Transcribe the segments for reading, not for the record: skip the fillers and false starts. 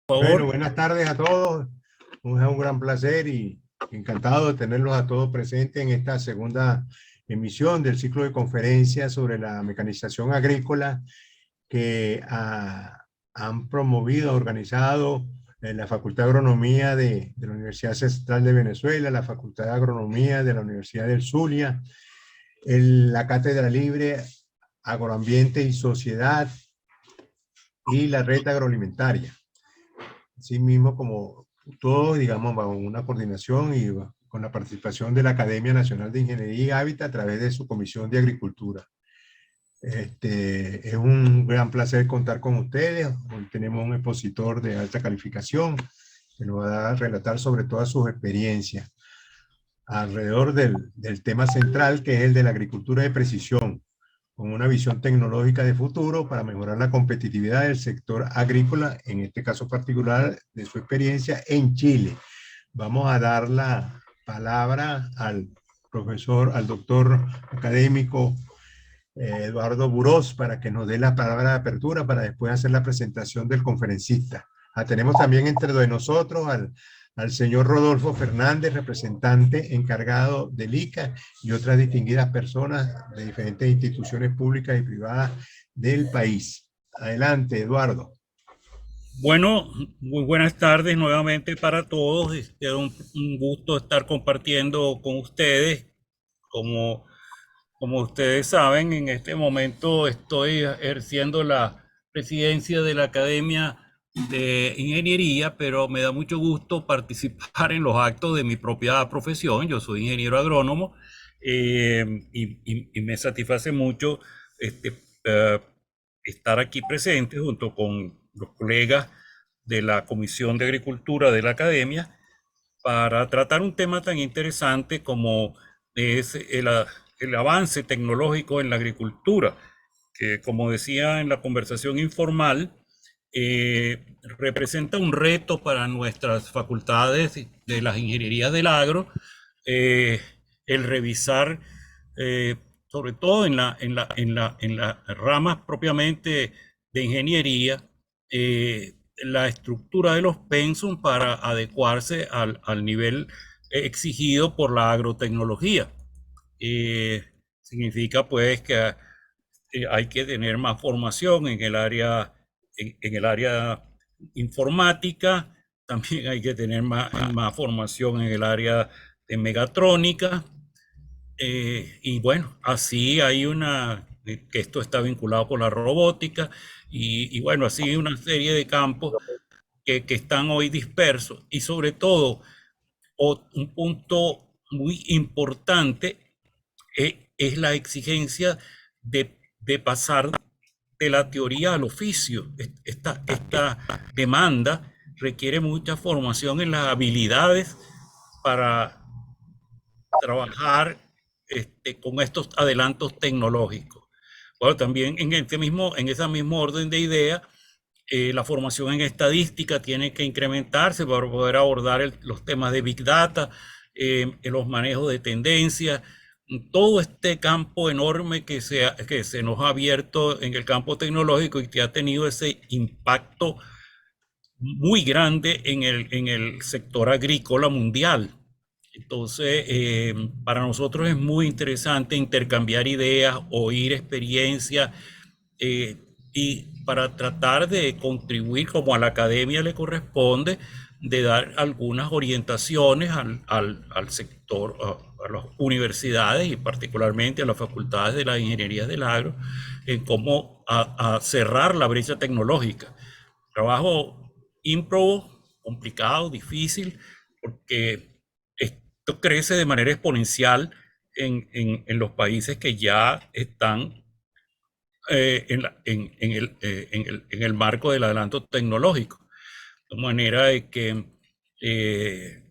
Por Bueno, favor. buenas tardes a todos. Es un gran placer y encantado de tenerlos a todos presentes en esta segunda emisión del ciclo de conferencias sobre la mecanización agrícola que han promovido, organizado la Facultad de Agronomía de la Universidad Central de Venezuela, la Facultad de Agronomía de la Universidad del Zulia, la Cátedra Libre Agroambiente y Sociedad y la Red Agroalimentaria. Así mismo como todos, digamos, bajo una coordinación y con la participación de la Academia Nacional de Ingeniería y Hábitat a través de su Comisión de Agricultura. Es un gran placer contar con ustedes. Hoy tenemos un expositor de alta calificación que nos va a relatar sobre todas sus experiencias alrededor del tema central, que es el de la agricultura de precisión, con una visión tecnológica de futuro para mejorar la competitividad del sector agrícola, en este caso particular de su experiencia en Chile. Vamos a dar la palabra al profesor, al doctor académico Eduardo Burós para que nos dé la palabra de apertura para después hacer la presentación del conferencista. Tenemos también entre nosotros al señor Rodolfo Fernández, representante encargado del ICA y otras distinguidas personas de diferentes instituciones públicas y privadas del país. Adelante, Eduardo. Bueno, muy buenas tardes nuevamente para todos. Es un gusto estar compartiendo con ustedes. Como, como ustedes saben, en este momento estoy ejerciendo la presidencia de la Academia de Ingeniería, pero me da mucho gusto participar en los actos de mi propia profesión. Yo soy ingeniero agrónomo y me satisface mucho este, eh, estar aquí presente junto con los colegas de la Comisión de Agricultura de la Academia para tratar un tema tan interesante como es el avance tecnológico en la agricultura, que como decía en la conversación informal, representa un reto para nuestras facultades de las ingenierías del agro, eh, el revisar, eh, sobre todo en las ramas propiamente de ingeniería, la estructura de los pensum para adecuarse al nivel exigido por la agrotecnología. Significa pues que hay que tener más formación en el área informática, también hay que tener más formación en el área de megatrónica, y bueno, así hay que esto está vinculado con la robótica, y bueno, así una serie de campos que están hoy dispersos, y sobre todo un punto muy importante es la exigencia de pasar de la teoría al oficio. Esta demanda requiere mucha formación en las habilidades para trabajar con estos adelantos tecnológicos. Bueno, también en esa misma orden de ideas, la formación en estadística tiene que incrementarse para poder abordar los temas de Big Data, los manejos de tendencias, todo este campo enorme que se nos ha abierto en el campo tecnológico y que ha tenido ese impacto muy grande en el sector agrícola mundial. Entonces, para nosotros es muy interesante intercambiar ideas, oír experiencias, eh, y para tratar de contribuir como a la academia le corresponde, de dar algunas orientaciones al sector, a las universidades y particularmente a las facultades de las ingenierías del agro, en cómo a cerrar la brecha tecnológica. Trabajo ímprobo, complicado, difícil, porque esto crece de manera exponencial en los países que ya están en el marco del adelanto tecnológico. De manera de que eh,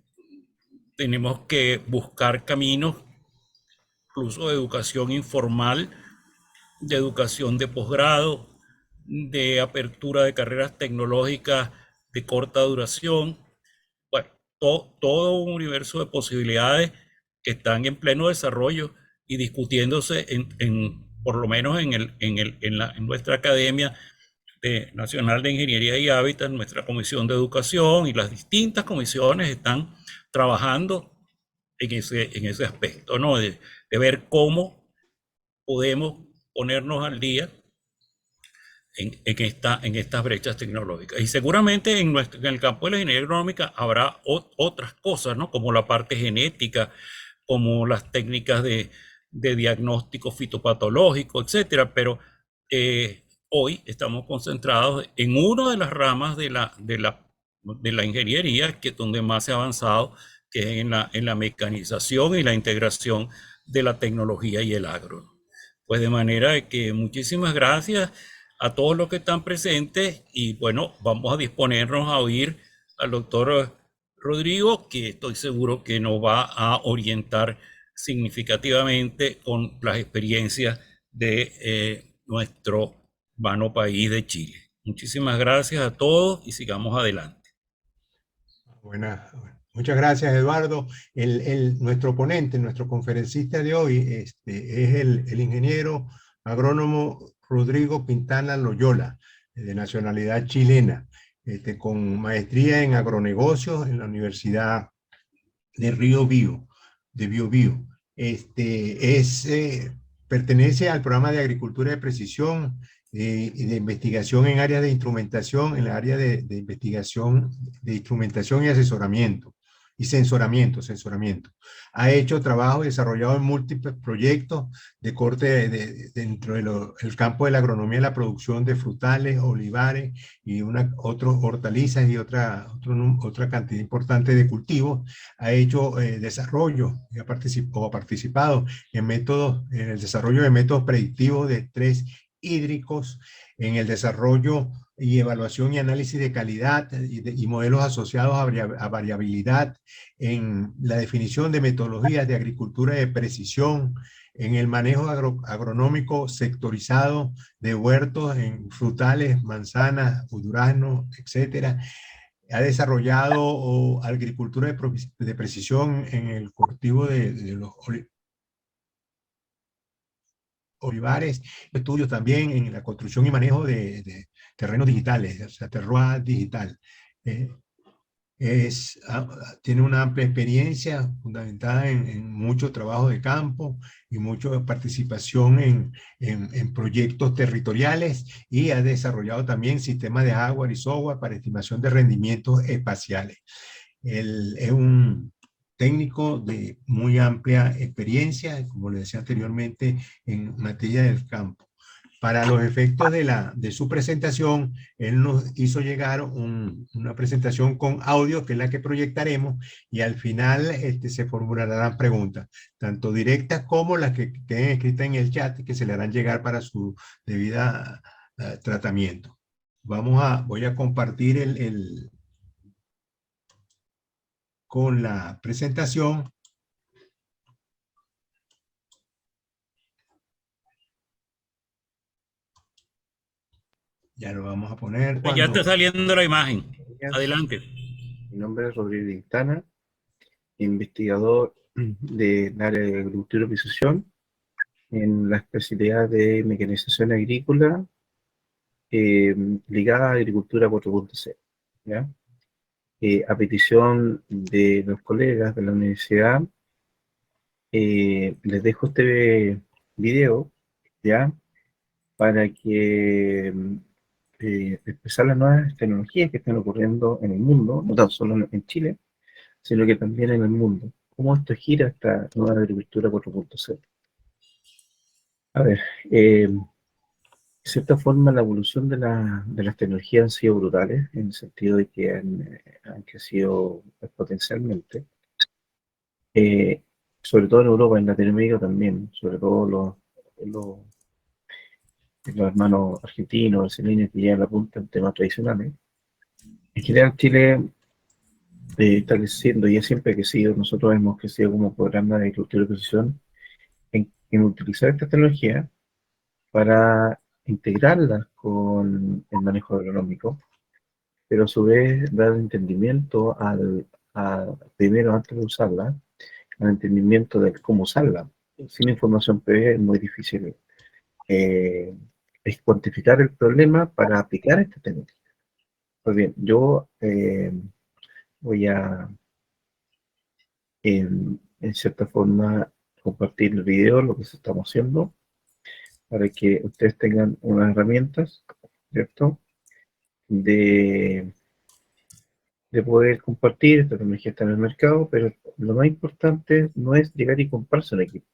tenemos que buscar caminos, incluso de educación informal, de educación de posgrado, de apertura de carreras tecnológicas de corta duración. Bueno, todo un universo de posibilidades que están en pleno desarrollo y discutiéndose por lo menos en nuestra academia, Nacional de Ingeniería y Hábitat, nuestra Comisión de Educación y las distintas comisiones están trabajando en ese aspecto, ¿no? De ver cómo podemos ponernos al día en estas brechas tecnológicas. Y seguramente en el campo de la ingeniería agronómica habrá otras cosas, ¿no? Como la parte genética, como las técnicas de diagnóstico fitopatológico, etcétera. Pero hoy estamos concentrados en una de las ramas de la ingeniería, que es donde más se ha avanzado, que es en la mecanización y la integración de la tecnología y el agro. Pues de manera que muchísimas gracias a todos los que están presentes y bueno, vamos a disponernos a oír al doctor Rodrigo, que estoy seguro que nos va a orientar significativamente con las experiencias de nuestro hermano país de Chile. Muchísimas gracias a todos y sigamos adelante. Muchas gracias, Eduardo. Nuestro ponente, nuestro conferencista de hoy es el ingeniero agrónomo Rodrigo Pintana Loyola, de nacionalidad chilena, con maestría en agronegocios en la Universidad de Río Bio, de Bio Bio. Pertenece al programa de agricultura de precisión y de investigación en áreas de instrumentación, en la área de investigación de instrumentación y asesoramiento y sensoramiento. Ha hecho trabajo desarrollado en múltiples proyectos de corte dentro del campo de la agronomía, la producción de frutales, olivares y otros hortalizas y otra cantidad importante de cultivos. Ha hecho desarrollo y ha participado en el desarrollo de métodos predictivos de estrés hídricos, en el desarrollo y evaluación y análisis de calidad y modelos asociados a variabilidad, en la definición de metodologías de agricultura de precisión, en el manejo agronómico sectorizado de huertos, en frutales, manzanas, duraznos, etcétera. Ha desarrollado agricultura de precisión en el cultivo de los olivares, estudios también en la construcción y manejo de terrenos digitales, o sea, terroir digital. Tiene una amplia experiencia fundamentada en mucho trabajo de campo y mucha participación en proyectos territoriales, y ha desarrollado también sistemas de hardware y software para estimación de rendimientos espaciales. Él es un técnico de muy amplia experiencia, como le decía anteriormente, en materia del campo. Para los efectos de su presentación, él nos hizo llegar una presentación con audio, que es la que proyectaremos, y al final se formularán preguntas, tanto directas como las que queden escritas en el chat, que se le harán llegar para su debida tratamiento. Voy a compartir con la presentación. Ya lo vamos a poner. Ya está saliendo la imagen. Adelante. Mi nombre es Rodrigo Quintana, investigador del área de agricultura y precisión en la especialidad de mecanización agrícola ligada a agricultura 4.0. ¿Ya? A petición de los colegas de la universidad, les dejo este video, ¿ya? Para que expresar las nuevas tecnologías que están ocurriendo en el mundo, no tan solo en Chile, sino que también en el mundo. ¿Cómo esto gira esta nueva agricultura 4.0? A ver, de cierta forma la evolución de las tecnologías han sido brutales, en el sentido de que han crecido exponencialmente, sobre todo en Europa, en Latinoamérica también, sobre todo los hermanos argentinos, brasileños que llevan la punta en temas tradicionales. En general, Chile está creciendo y siempre ha crecido. Nosotros hemos crecido como programa de agricultura de precisión en utilizar esta tecnología para integrarlas con el manejo agronómico, pero a su vez dar entendimiento primero, antes de usarla, al entendimiento de cómo usarla. Sin información previa es muy difícil es cuantificar el problema para aplicar esta técnica. Pues bien, yo voy a, en cierta forma, compartir el video, lo que estamos haciendo, para que ustedes tengan unas herramientas, ¿cierto? De poder compartir, esta tecnología está en el mercado, pero lo más importante no es llegar y comprarse un equipo,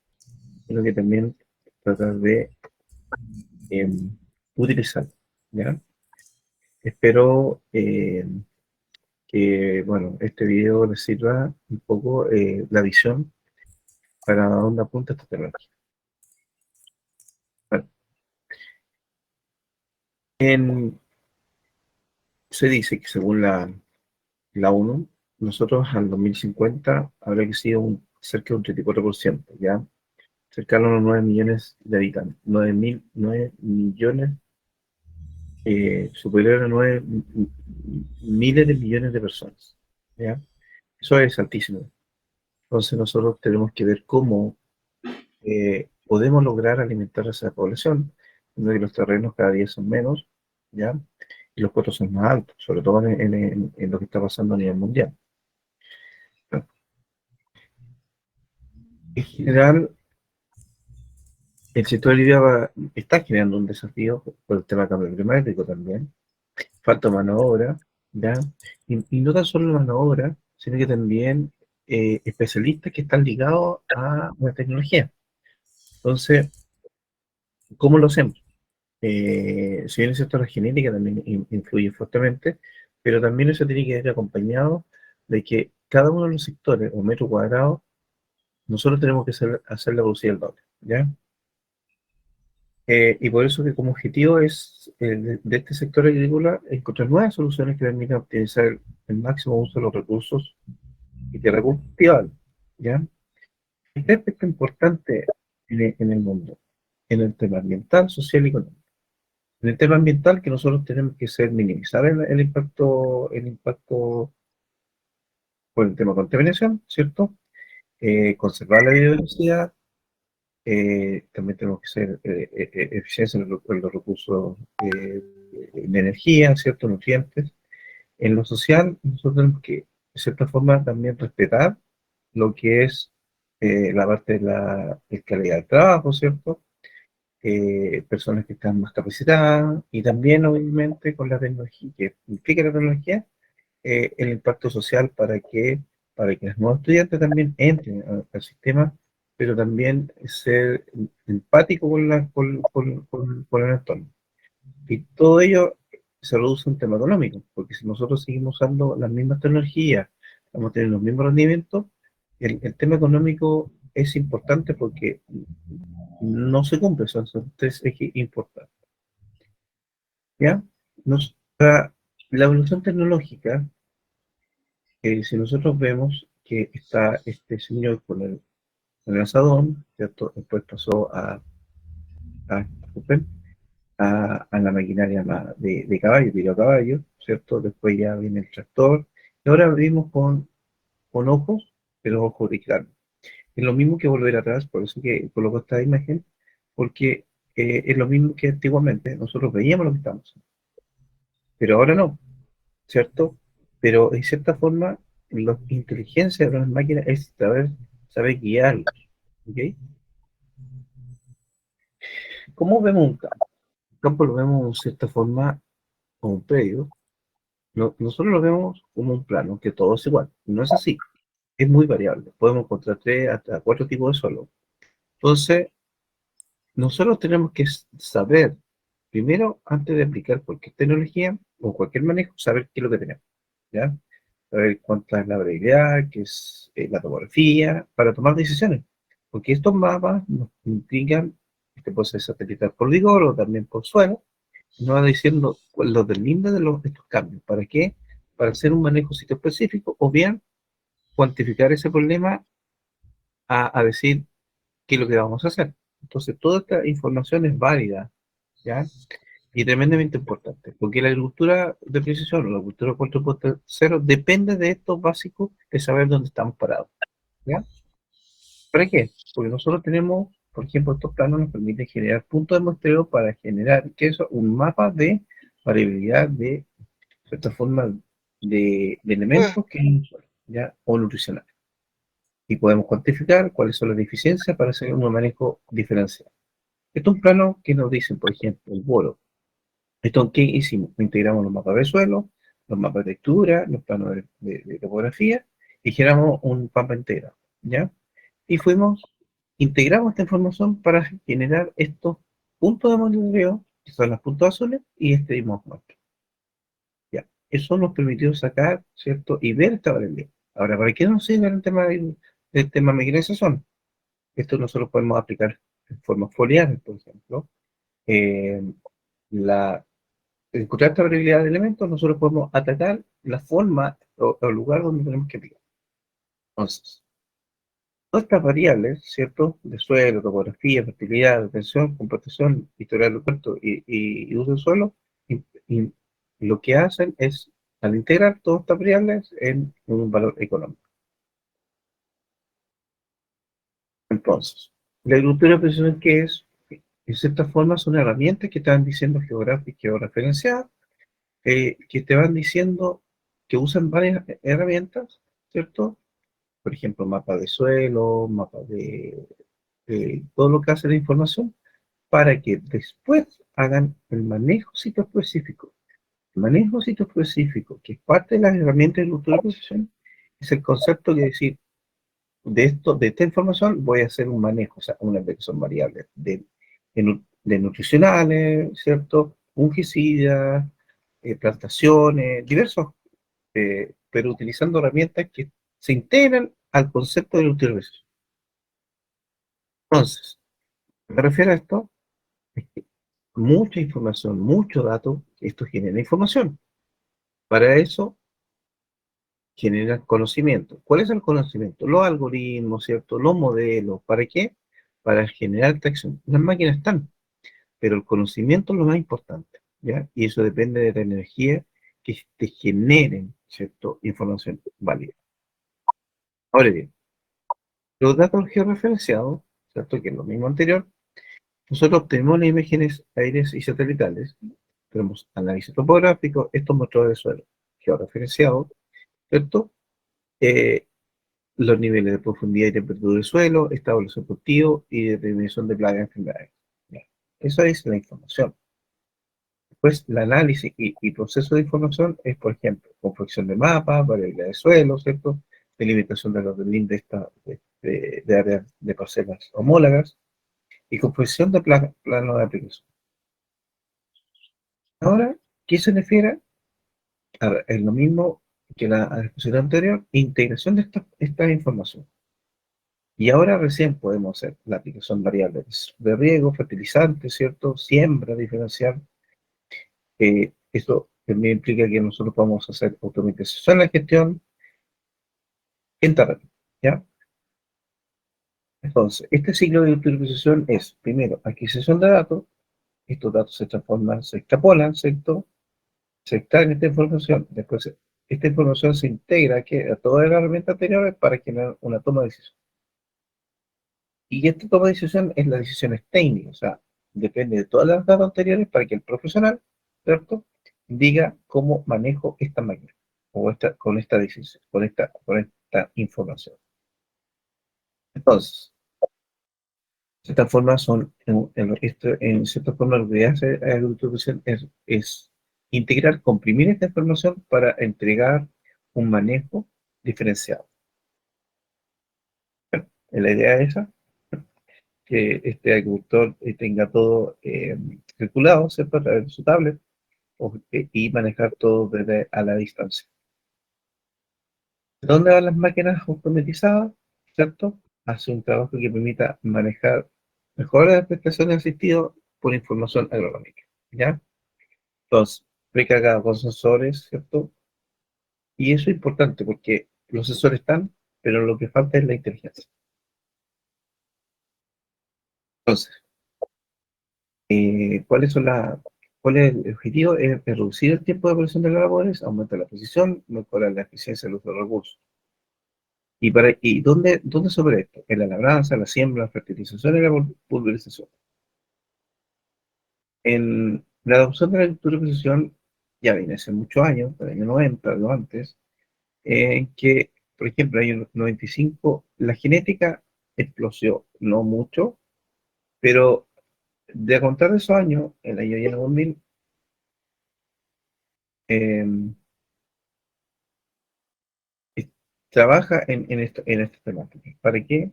sino que también tratar de utilizarlo, ¿ya? Espero que, bueno, este video les sirva un poco la visión para dónde apunta esta tecnología. Bueno, se dice que según la ONU, nosotros al 2050 habrá que ser cerca de un 34%, ¿ya? Cercano a los 9 millones de habitantes, 9 millones, superior a 9 miles de millones de personas, ¿ya? Eso es altísimo. Entonces nosotros tenemos que ver cómo podemos lograr alimentar a esa población, donde los terrenos cada día son menos, ¿ya? Y los costos son más altos, sobre todo en lo que está pasando a nivel mundial. En general, el sector agrícola está generando un desafío por el tema del cambio climático también. Falta mano de obra, ¿ya? Y no tan solo mano de obra, sino que también especialistas que están ligados a la tecnología. Entonces, ¿cómo lo hacemos? Si bien el sector de la genética también influye fuertemente, pero también eso tiene que ir acompañado de que cada uno de los sectores o metros cuadrados, nosotros tenemos que hacer la producción del doble, ¿ya? Y por eso que como objetivo es de este sector agrícola encontrar nuevas soluciones que permitan optimizar el máximo uso de los recursos y tierra cultivable, ¿ya? Este aspecto importante en el mundo, en el tema ambiental, social y económico. En el tema ambiental, que nosotros tenemos que ser minimizar el impacto por el tema de contaminación, ¿cierto? Conservar la biodiversidad, también tenemos que ser eficientes en los recursos de energía, ¿cierto? Nutrientes. En lo social, nosotros tenemos que, de cierta forma, también respetar lo que es la parte de la calidad del trabajo, ¿cierto? Personas que están más capacitadas y también, obviamente, con la tecnología, que implica la tecnología, el impacto social para que los nuevos estudiantes también entren al sistema, pero también ser empático con el entorno. Y todo ello se reduce a un tema económico, porque si nosotros seguimos usando las mismas tecnologías, vamos a tener los mismos rendimientos, el tema económico es importante porque no se cumple, son tres ejes importantes. ¿Ya? La evolución tecnológica, si nosotros vemos que está este señor con el asadón, ¿cierto? Después pasó a, disculpen, a la maquinaria de caballo, tiro a caballo, ¿cierto? Después ya viene el tractor, y ahora vivimos con ojos, pero ojos digitales. Es lo mismo que volver atrás, por eso que coloco esta imagen, porque es lo mismo que antiguamente, nosotros veíamos lo que estamos haciendo, pero ahora no, ¿cierto? Pero en cierta forma, la inteligencia de las máquinas es saber guiarlos, ¿ok? ¿Cómo vemos un campo? Un campo lo vemos de cierta forma como un predio. Nosotros lo vemos como un plano, que todo es igual. No es así, es muy variable. Podemos encontrar 3 hasta 4 tipos de suelo. Entonces, nosotros tenemos que saber, primero, antes de aplicar cualquier tecnología o cualquier manejo, saber qué es lo que tenemos, ¿ya? Saber cuánta es la variabilidad, qué es la topografía, para tomar decisiones. Porque estos mapas nos indican, este puede ser satelital por vigor o también por suelo, nos va diciendo los deslindes de estos cambios. ¿Para qué? Para hacer un manejo sitio específico o bien cuantificar ese problema a decir qué es lo que vamos a hacer. Entonces, toda esta información es válida, ¿ya? Y tremendamente importante, porque la agricultura de precisión, o la agricultura 4.0, depende de estos básicos de saber dónde estamos parados, ¿ya? ¿Para qué? Porque nosotros tenemos por ejemplo, estos planos nos permiten generar puntos de muestreo para generar, ¿qué es eso? Un mapa de variabilidad de cierta forma de elementos que hay en el suelo, ¿ya? O nutricionales. Y podemos cuantificar cuáles son las deficiencias para hacer un manejo diferencial. Esto es un plano que nos dicen, por ejemplo, el boro. Esto, ¿qué hicimos? Integramos los mapas de suelo, los mapas de textura, los planos de topografía y generamos un mapa entero, ¿ya? Y integramos esta información para generar estos puntos de monitoreo, que son los puntos azules, y este mismo muestra. Ya, eso nos permitió sacar, ¿cierto? Y ver esta variabilidad. Ahora, ¿para qué nos sirve el tema del tema migranización? Esto nosotros podemos aplicar en formas foliares, por ejemplo. Eh, la, encontrar esta variabilidad de elementos, nosotros podemos atacar la forma o el lugar donde tenemos que aplicar. Entonces, todas estas variables, ¿cierto? De suelo, topografía, fertilidad, detención, composición, historial del puerto y uso del suelo, y lo que hacen es, al integrar todas estas variables en un valor económico. Entonces, la agricultura de precisión, ¿qué es? En cierta forma son herramientas que te van diciendo georreferenciadas, que te van diciendo que usan varias herramientas, ¿cierto? Por ejemplo, mapa de suelo, mapa de todo lo que hace la información, para que después hagan el manejo sitio específico. El manejo sitio específico, que es parte de las herramientas de agricultura de precisión, es el concepto de decir, de esta información voy a hacer un manejo, o sea, una son variables de nutricionales, ¿cierto? Fungicidas, plantaciones, diversos, pero utilizando herramientas que se integran al concepto de la utilización. Entonces, me refiero a esto, es que mucha información, mucho dato, esto genera información. Para eso genera conocimiento. ¿Cuál es el conocimiento? Los algoritmos, ¿cierto? Los modelos. ¿Para qué? Para generar tracción. Las máquinas están, pero el conocimiento es lo más importante, ¿ya? Y eso depende de la energía que te generen, ¿cierto? Información válida. Ahora bien, los datos georreferenciados, ¿cierto? Que es lo mismo anterior, nosotros obtenemos las imágenes aéreas y satelitales, tenemos análisis topográfico, estos muestradores de suelo georreferenciados, ¿cierto? Eh, los niveles de profundidad y temperatura del suelo, estado cultivo y determinación de plagas y enfermedades. Bien, eso es la información. Después, el análisis y proceso de información es, por ejemplo, confección de mapas, variabilidad de suelo, ¿cierto? Delimitación de los lindes de áreas de parcelas homólogas y confección de planos de aplicación. Ahora, ¿qué se refiere? A ver, es lo mismo que la exposición anterior, integración de esta información. Y ahora recién podemos hacer la aplicación variable de riego, fertilizante, ¿cierto? Siembra diferencial. Esto también implica que nosotros podemos hacer automatización de la gestión en terreno, ¿ya? Entonces, este ciclo de utilización es, primero, adquisición de datos. Estos datos se transforman, se extrapolan, ¿cierto? Se extrae esta información. Después, esta información se integra a todas las herramientas anteriores para generar una toma de decisión. Y esta toma de decisión es la decisión técnica, o sea, depende de todas las datos anteriores para que el profesional, ¿cierto?, diga cómo manejo esta máquina o con esta decisión, con esta información. Entonces, de esta forma en cierta forma lo que hace la agricultura es integrar, comprimir esta información para entregar un manejo diferenciado. Bueno, la idea es esa, que este agricultor tenga todo calculado, ¿cierto?, a través de su tablet y manejar todo desde a la distancia. ¿Dónde van las máquinas automatizadas? ¿Cierto? Hace un trabajo que permita manejar mejor las prestaciones de asistido por información agronómica, ¿ya? Entonces, precargado con sensores, ¿cierto? Y eso es importante porque los sensores están, pero lo que falta es la inteligencia. Entonces, ¿cuál es el objetivo? Es reducir el tiempo de operación de las labores, aumentar la precisión, mejorar la eficiencia del uso de los recursos. ¿Y dónde se opera esto? En la labranza, la siembra, la fertilización y la pulverización. En la adopción de la agricultura de precisión ya viene hace muchos años, del año 90 o antes, en que, por ejemplo, en el año 95, la genética explosió, no mucho, pero de a contar de esos años, el año ya 2000, eh, es- trabaja en esta temática. ¿Para qué?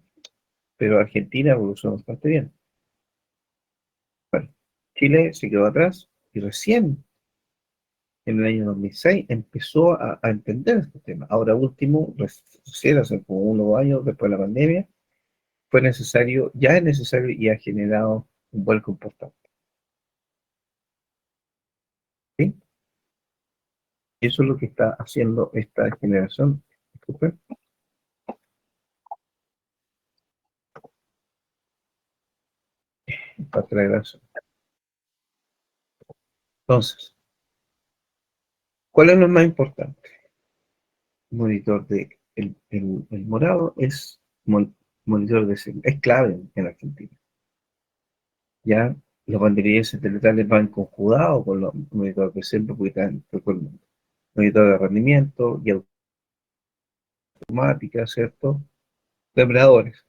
Pero Argentina evolucionó bastante bien. Bueno, Chile se quedó atrás y recién en el año 2006 empezó a entender este tema. Ahora último, recién hace como 1 o 2 años después de la pandemia, fue necesario, ya es necesario y ha generado un buen comportamiento. ¿Sí? Y eso es lo que está haciendo esta generación. Disculpe, parte de la grabación. Entonces, ¿cuál es lo más importante? Monitor de el morado es monitor de señal, es clave en Argentina. Ya los banderilleros satelitales van conjugados con los monitores de centro porque están por todo el mundo. Monitor de rendimiento y automática, ¿cierto? Depredadores.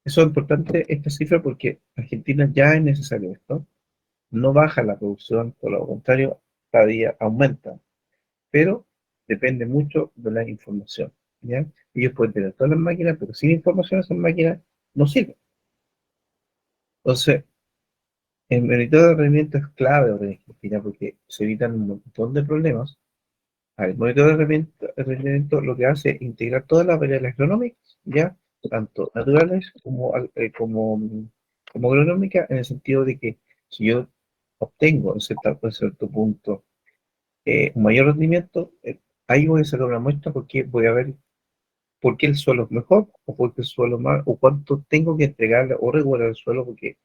Eso es importante, esta cifra, porque Argentina ya es necesario esto. No baja la producción, por lo contrario, cada día aumenta, pero depende mucho de la información. ¿Ya? Ellos pueden tener todas las máquinas, pero sin información esas máquinas no sirven. Entonces, el monitor de rendimiento es clave ahora en Argentina porque se evitan un montón de problemas. El monitor de rendimiento lo que hace es integrar todas las variables agronómicas, ya, tanto naturales como agronómicas, en el sentido de que si yo obtengo en cierto punto un mayor rendimiento, ahí voy a sacar una muestra porque voy a ver por qué el suelo es mejor o por qué el suelo es más, o cuánto tengo que entregarle o regular el suelo porque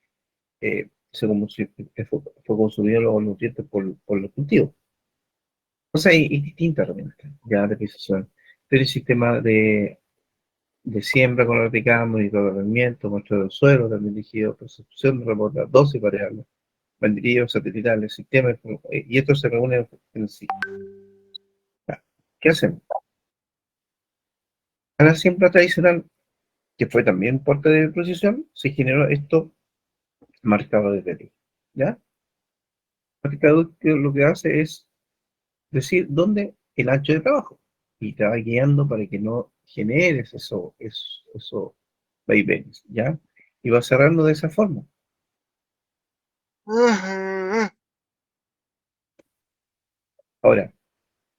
fue consumido los nutrientes por los cultivos. O sea, hay distintas herramientas ya de precisión. Pero el sistema de siembra con la monitor de rendimiento, muestra del suelo, también dirigido, percepción de reportar dosis variables, banderillos satelitales, sistemas, y esto se reúne en sí. ¿Qué hacemos? A la siembra tradicional, que fue también parte de precisión, se generó esto marcado de ley. ¿Ya? Marcador que lo que hace es decir dónde el ancho de trabajo y te va guiando para que no generes eso vaivenes, ¿ya? Y va cerrando de esa forma. Ahora,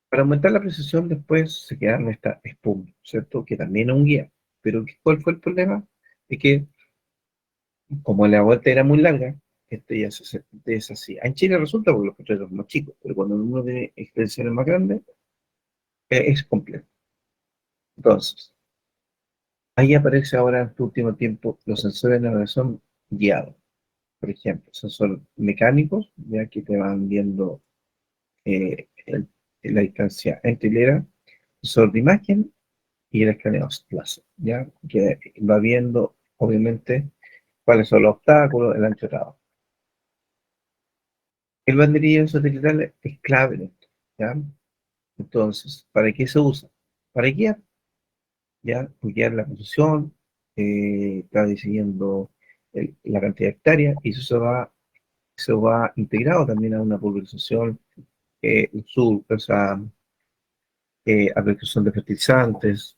para aumentar la precisión después se queda esta espuma, ¿cierto? Que también es un guía. Pero ¿cuál fue el problema? Es que como la vuelta era muy larga, esto ya se deshacía. En Chile resulta porque los petroleros son más chicos, pero cuando uno tiene extensiones más grandes, es complejo. Entonces, ahí aparece ahora en este último tiempo los sensores de navegación guiados. Por ejemplo, sensores mecánicos, ya que te van viendo la distancia entre hilera, sensor de imagen y el escaneo láser, ya que va viendo, obviamente, cuáles son los obstáculos, el ancho de trabajo. El banderillo satelital es clave en esto, ¿ya? Entonces, ¿para qué se usa? Para guiar, ¿ya? Guiar la posición, está decidiendo la cantidad de hectáreas y eso va integrado también a una pulverización, o sea, aplicación de fertilizantes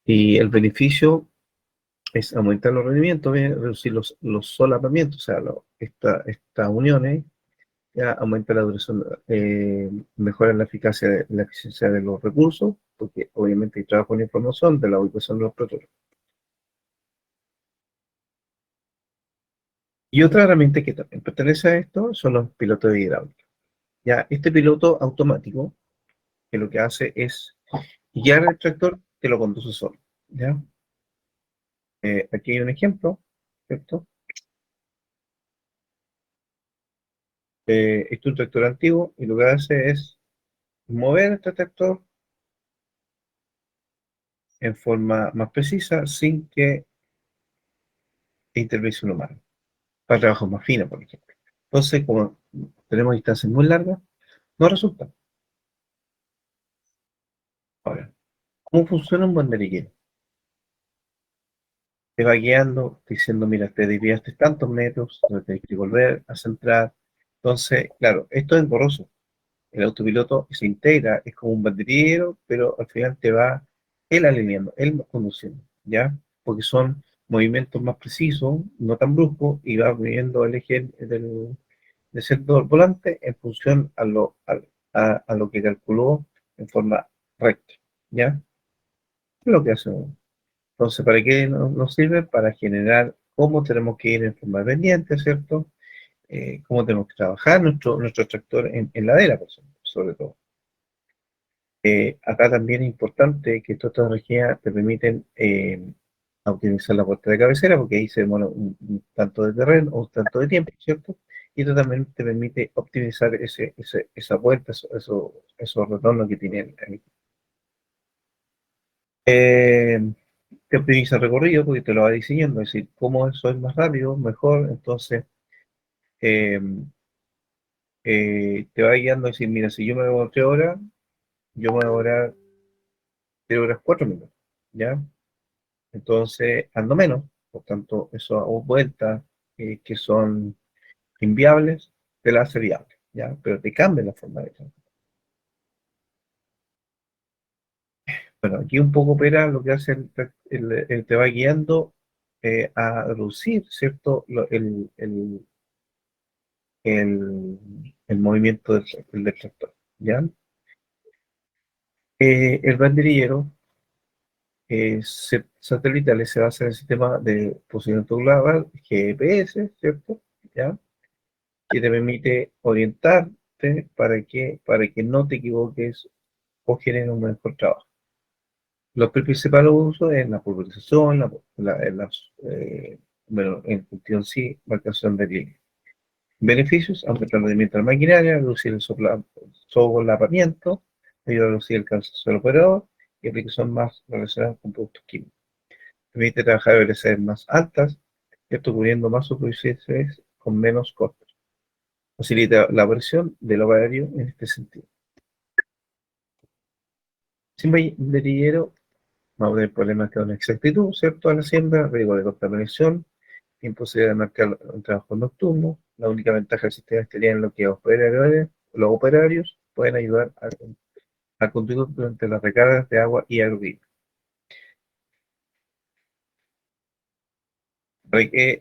y el beneficio es aumentar los rendimientos, reducir los solapamientos, o sea, estas uniones ya aumenta la duración, mejora la eficiencia de los recursos, porque obviamente hay trabajo en información de la ubicación de los prototipos. Y otra herramienta que también pertenece a esto son los pilotos de hidráulica. Ya, este piloto automático, que lo que hace es guiar el tractor que lo conduce solo. ¿Ya? Aquí hay un ejemplo, ¿cierto? Este es un tractor antiguo y lo que hace es mover este tractor en forma más precisa sin que intervención humana, para trabajos más finos, por ejemplo. Entonces, como tenemos distancias muy largas, no resulta. Ahora, ¿cómo funciona un banderillero? Te va guiando, diciendo, mira, te desviaste tantos metros, te tienes que volver a centrar. Entonces, claro, esto es borroso. El autopiloto se integra, es como un banderillero, pero al final te va él alineando, él conduciendo, ¿ya? Porque son movimientos más precisos, no tan bruscos, y va moviendo el eje del sector volante en función a lo que calculó en forma recta, ¿ya? Es lo que hace uno. Entonces, ¿para qué nos sirve? Para generar cómo tenemos que ir en forma pendiente, ¿cierto? Cómo tenemos que trabajar nuestro tractor en ladera, por ejemplo, sobre todo. Acá también es importante que estas tecnologías te permiten optimizar la puerta de cabecera, porque ahí se demora un tanto de terreno o un tanto de tiempo, ¿cierto? Y esto también te permite optimizar esa vuelta, esos retornos que tiene el equipo. Te optimiza el recorrido porque te lo va diseñando, es decir, cómo soy más rápido, mejor, entonces eh, te va guiando, es decir, mira, si yo me demoro 3 horas, yo me voy a demorar 3 horas 4 minutos, ¿ya? Entonces ando menos, por tanto, esas vueltas que son inviables, te las hace viable, ¿ya? Pero te cambia la forma de trabajar. Bueno, aquí un poco opera lo que hace te va guiando a reducir, ¿cierto? El movimiento del tractor, ¿ya? El banderillero satelital se basa en el sistema de posicionamiento global, GPS, ¿cierto? ¿Ya? Que te permite orientarte para que no te equivoques o generes un mejor trabajo. Los principales usos es la pulverización, bueno, en cuestión sí, marcación de línea. Beneficios: aumentar el rendimiento de la maquinaria, reducir el solapamiento, ayuda a reducir el cansancio del operador y aplicación más relacionada con productos químicos. Permite trabajar a velocidades más altas, esto cubriendo más superficies con menos costos. Facilita la operación del operario en este sentido. Sin banderillero vamos a tener problemas con exactitud, ¿cierto? A la siembra, riesgo de contaminación, imposibilidad de marcar un trabajo nocturno. La única ventaja del sistema estaría en lo que los operarios pueden ayudar a conducir durante las recargas de agua y agroquímicos.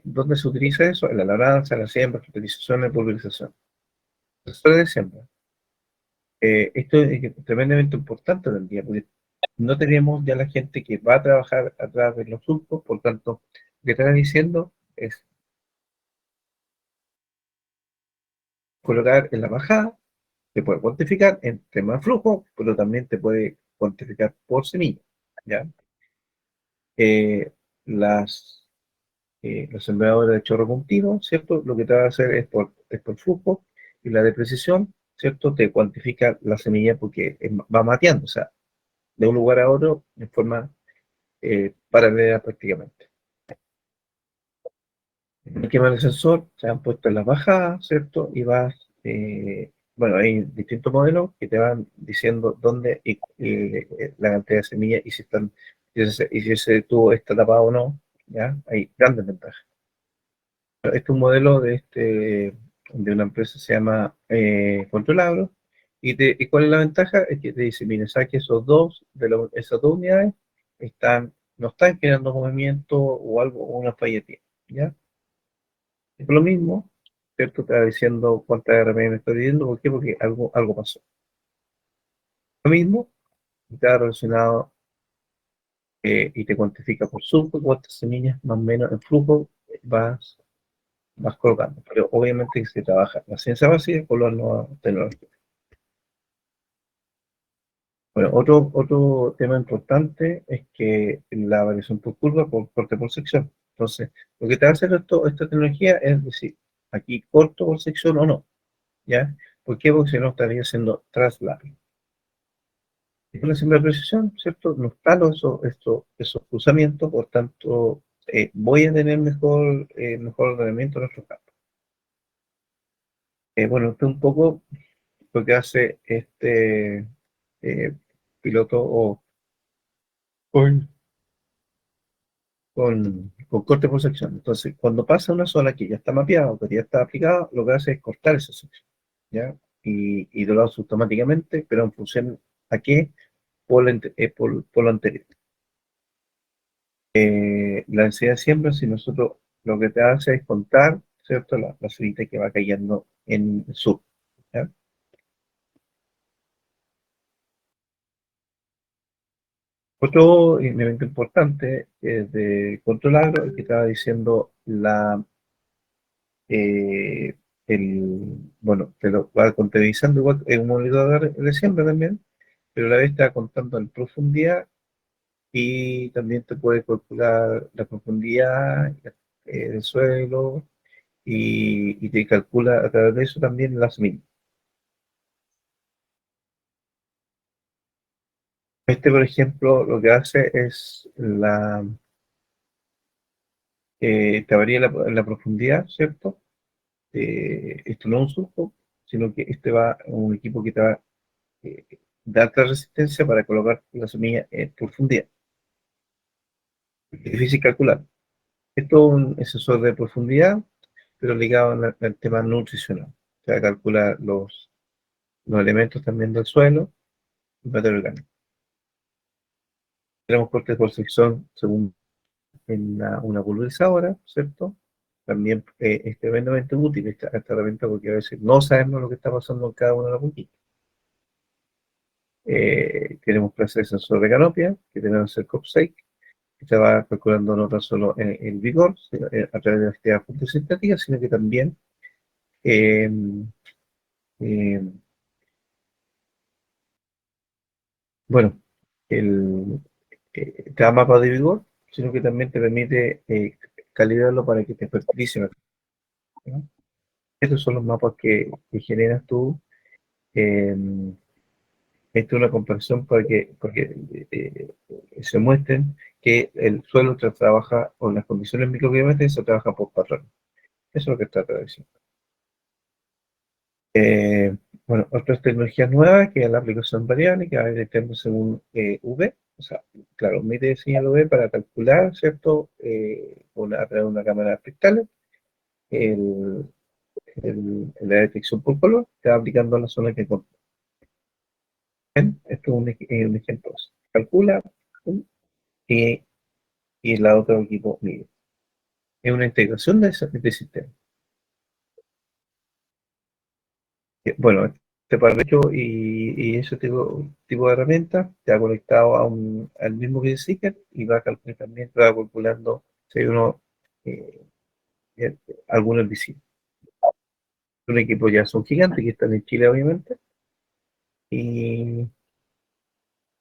¿Dónde se utiliza eso? En la labranza, en la siembra, fertilización y pulverización. Después de siembra. Esto es tremendamente importante hoy en día, porque no tenemos ya la gente que va a trabajar atrás de los surcos, por tanto, lo que están diciendo es colocar en la bajada, te puede cuantificar en tema de flujo, pero también te puede cuantificar por semilla, ¿ya? Eh, las, los sembradores de chorro continuo, ¿cierto? Lo que te va a hacer es por flujo, y la de precisión, ¿cierto? Te cuantifica la semilla porque va mateando, o sea, de un lugar a otro en forma paralela prácticamente. El esquema del sensor se han puesto en las bajadas, ¿cierto? Y bueno, hay distintos modelos que te van diciendo dónde y la cantidad de semillas y si ese tubo está tapado o no, ¿ya? Hay grandes ventajas. Este es un modelo de una empresa que se llama Controlabro. ¿Y cuál es la ventaja? Es que te dice, mire, saque esas dos unidades no están generando movimiento o algo, o una falla tiene, ¿ya? Es lo mismo, ¿cierto? Te va diciendo cuánta RPM estoy viviendo. ¿Por qué? Porque algo pasó. Lo mismo, está relacionado y te cuantifica por surco cuántas semillas más o menos en flujo vas colocando. Pero obviamente que se trabaja la ciencia básica con las nuevas tecnologías. Bueno, otro tema importante es que la variación por curva, por corte por sección. Entonces, lo que te va a hacer esta tecnología es decir, aquí corto por sección o no, ¿ya? ¿Por qué? Porque si no estaría haciendo traslado. Es una simple precisión, ¿cierto? No instalo esos cruzamientos, por tanto, voy a tener mejor ordenamiento en nuestro campo. Bueno, esto es un poco lo que hace este piloto o con, con corte por sección. Entonces, cuando pasa una zona que ya está mapeada o que ya está aplicada, lo que hace es cortar esa sección, ¿ya? Y lo hace automáticamente, pero en función a qué, por lo anterior. La densidad siempre, si nosotros lo que te hace es contar, ¿cierto? La cerita que va cayendo en el sur, ¿ya? Otro elemento importante de control agro es que estaba diciendo eh, bueno, te lo va contabilizando igual, es un monitor de siembra también, pero a la vez está contando en profundidad y también te puede calcular la profundidad del suelo y te calcula a través de eso también las minas. Por ejemplo, lo que hace es te varía la profundidad, ¿cierto? Esto no es un surco, sino que este va a un equipo que te va eh, de alta resistencia para colocar la semilla en profundidad. Es difícil calcular. Esto es un sensor de profundidad, pero ligado al tema nutricional. O sea, calcula los elementos también del suelo y materia orgánica. Tenemos cortes por sección según una pulverizadora, ¿cierto? También es tremendamente útil esta herramienta porque a veces no sabemos lo que está pasando en cada una de las puntitas. Tenemos clases de sensor de canopia, que tenemos el COP6, que se va calculando no tan solo el vigor a través de la actividad fotosintética, sino que también eh, eh, bueno, el, te da mapas de vigor, sino que también te permite calibrarlo para que te fertilice mejor, ¿no? Estos son los mapas que generas tú. eh, Esto es una comparación porque se muestren que el suelo trabaja, o las condiciones microclimáticas se trabaja por patrones. Eso es lo que trata de decir. Eh, bueno, otras tecnologías nuevas, que es la aplicación variable, que va detectando según V, o sea, claro, mide señal V para calcular, ¿cierto? A través de una cámara de cristales, el, la detección por color, que va aplicando a la zona que contiene. Esto es un ejemplo. Calcula y, y el otro equipo mide. Es una integración de sistema. Bueno, este paralelo y ese tipo de herramienta te ha conectado al mismo que Seeker y va a calcular también, va calculando si hay eh, eh, algunos visibles. Un equipo ya son gigantes que están en Chile, obviamente. Y,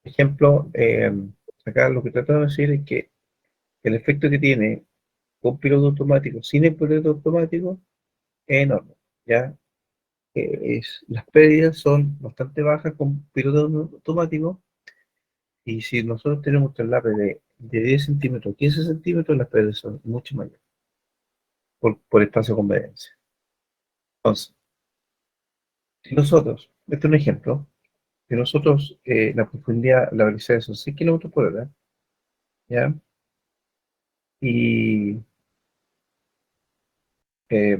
por ejemplo, acá lo que tratamos de decir es que el efecto que tiene con piloto automático, sin el piloto automático, es enorme. ¿Ya? Las pérdidas son bastante bajas con piloto automático. Y si nosotros tenemos traslape de 10 centímetros, 15 centímetros, las pérdidas son mucho mayores por espacio de conveniencia. Entonces, si nosotros, este es un ejemplo, si nosotros la profundidad, la velocidad son 6 kilómetros por hora, ¿ya? Y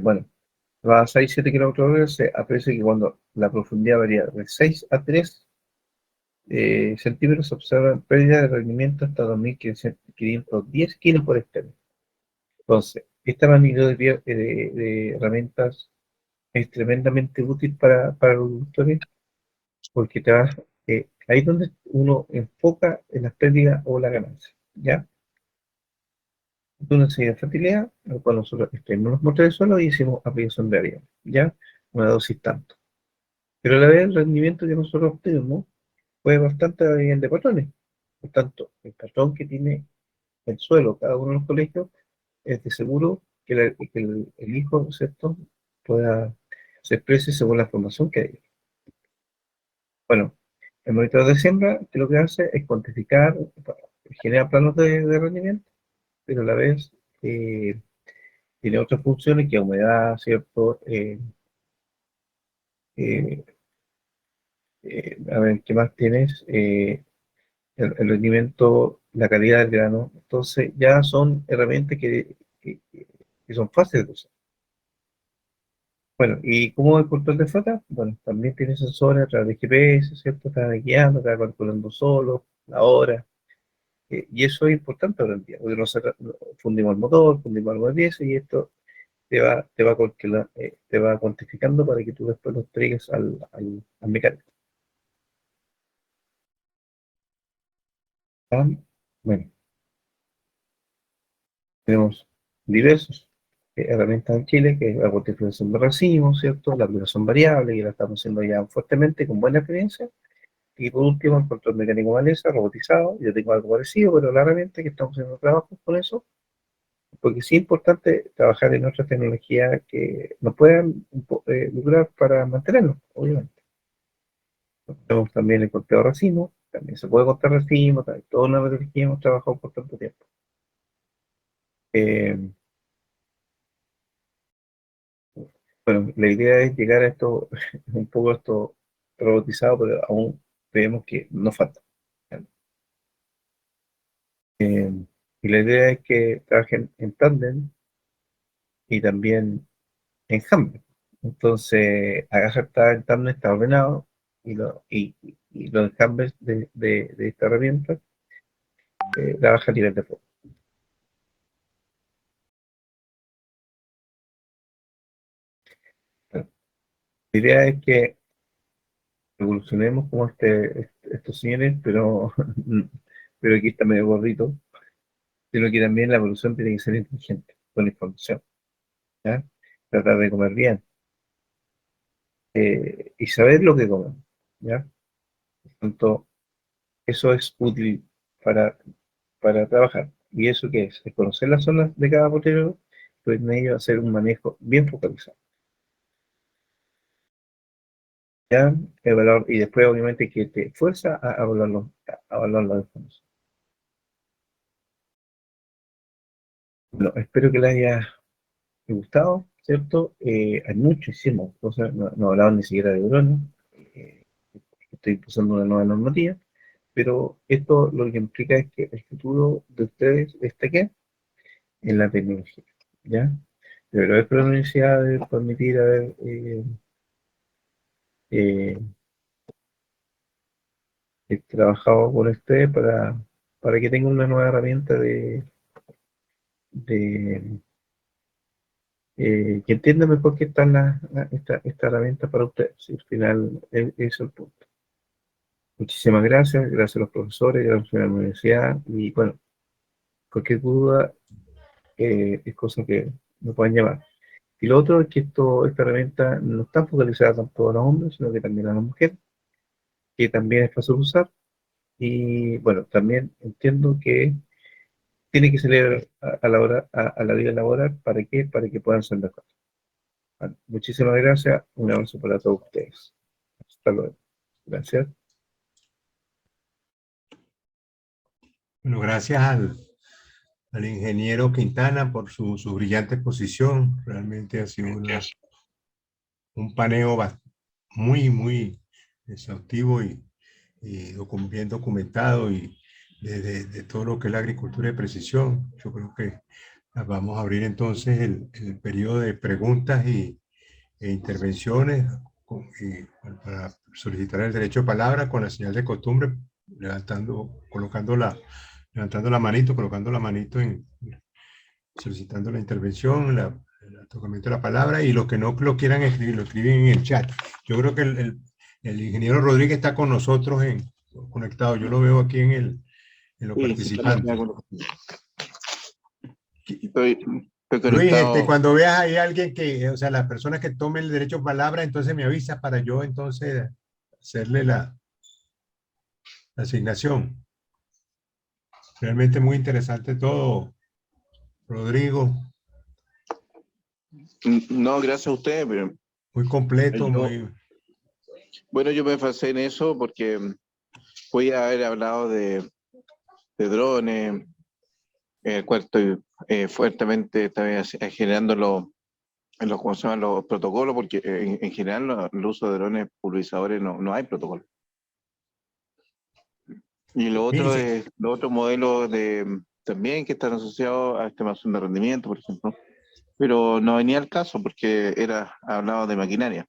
bueno, va a 6, 7 kilómetros por hora, se aprecia que cuando la profundidad varía de 6 a 3 centímetros, se observa pérdida de rendimiento hasta 2.510 kilos por hectárea. Entonces, esta magnitud de herramientas es tremendamente útil para los productores porque ahí es donde uno enfoca en las pérdidas o la ganancia, ¿ya? De una serie de fertilidad, al cual nosotros extraemos los motores de suelo y hicimos aplicación de área, ¿ya? Una dosis tanto. Pero a la vez el rendimiento que nosotros obtenemos fue bastante bien de patrones. Por tanto, el patrón que tiene el suelo cada uno de los colegios es de seguro que el hijo, ¿cierto?, pueda se exprese según la formación que hay. Bueno, el monitor de siembra, que lo que hace es cuantificar, genera planos de rendimiento, pero a la vez tiene otras funciones que humedad, ¿cierto? Eh, a ver, ¿qué más tienes? El rendimiento, la calidad del grano. Entonces ya son herramientas que son fáciles de usar. Bueno, ¿y cómo el control de flota? Bueno, también tiene sensores a través de GPS, ¿cierto? Está guiando, está calculando solo, la hora. Y eso es importante hoy en día, porque nosotros fundimos el motor, fundimos algo de pieza y esto te va cuantificando para que tú después lo entregues al mecánico. Ah, bueno, tenemos diversos herramientas en Chile, que es la cuantificación de racimos, ¿cierto? La aplicación variable, que la estamos haciendo ya fuertemente, con buena experiencia. Y por último, el control mecánico maleza, robotizado. Yo tengo algo parecido, pero la herramienta que estamos haciendo trabajos con eso, porque sí es importante trabajar en otras tecnologías que nos puedan lucrar para mantenernos, obviamente. Tenemos también el conteo de racimos, también se puede contar racimos, toda una metodología que hemos trabajado por tanto tiempo. Eh, bueno, la idea es llegar a esto, un poco esto robotizado, pero aún creemos que nos falta. Y la idea es que trabajen en tándem y también en Hamlet. Entonces, Agasha está en tándem, está ordenado, y los enjambres de esta herramienta trabaja a nivel de fuego. Bueno, la idea es que evolucionemos como estos señores, pero, pero aquí está medio gordito, sino que también la evolución tiene que ser inteligente, con información, ¿ya? Tratar de comer bien y saber lo que comen, ¿ya? Por tanto, eso es útil para, para trabajar. ¿Y eso qué es? Es conocer las zonas de cada potrero, pues en ello hacer un manejo bien focalizado, ¿ya? Evaluar, y después obviamente que te fuerza a evaluar la información. Bueno, espero que les haya gustado, ¿cierto? Hay muchísimas cosas, no hablaban ni siquiera de Brony, estoy usando una nueva normativa, pero esto lo que implica es que el futuro de ustedes está ¿qué? En la tecnología, ¿ya? Pero es por la universidad de permitir haber eh, trabajado con ustedes para que tengan una nueva herramienta de que entiendan mejor qué están esta herramienta para ustedes. Y al final es el punto. Muchísimas gracias, gracias a los profesores, gracias a la universidad y bueno, cualquier duda es cosa que me pueden llamar. Y lo otro es que esta herramienta no está focalizada tanto a los hombres, sino que también a las mujeres, que también es fácil de usar. Y bueno, también entiendo que tiene que salir a la hora, a la vida laboral, ¿para qué? Para que puedan ser mejores. Bueno, muchísimas gracias, un abrazo para todos ustedes. Hasta luego. Gracias. Bueno, gracias al ingeniero Quintana por su brillante exposición. Realmente ha sido un paneo muy exhaustivo y bien documentado y de todo lo que es la agricultura de precisión. Yo creo que vamos a abrir entonces el periodo de preguntas e intervenciones para solicitar el derecho de palabra con la señal de costumbre, levantando la manito, colocando la manito solicitando la intervención, el tocamiento de la palabra, y los que no lo quieran escribir, lo escriben en el chat. Yo creo que el ingeniero Rodríguez está con nosotros conectado. Yo lo veo aquí en los participantes. Estoy Luis, conectado. cuando veas ahí a alguien o sea, las personas que tomen el derecho de palabra, entonces me avisas para yo entonces hacerle la asignación. Realmente muy interesante todo, Rodrigo. No, gracias a usted, pero Muy completo, bueno, yo me basé en eso porque voy a haber hablado de drones, el cual estoy fuertemente también generando ¿cómo se llaman? Los protocolos, porque en general el uso de drones pulverizadores no hay protocolo. Y lo otro Mire, es los otros modelos también que están asociados a estimación de rendimiento, por ejemplo. Pero no venía al caso porque hablado de maquinaria.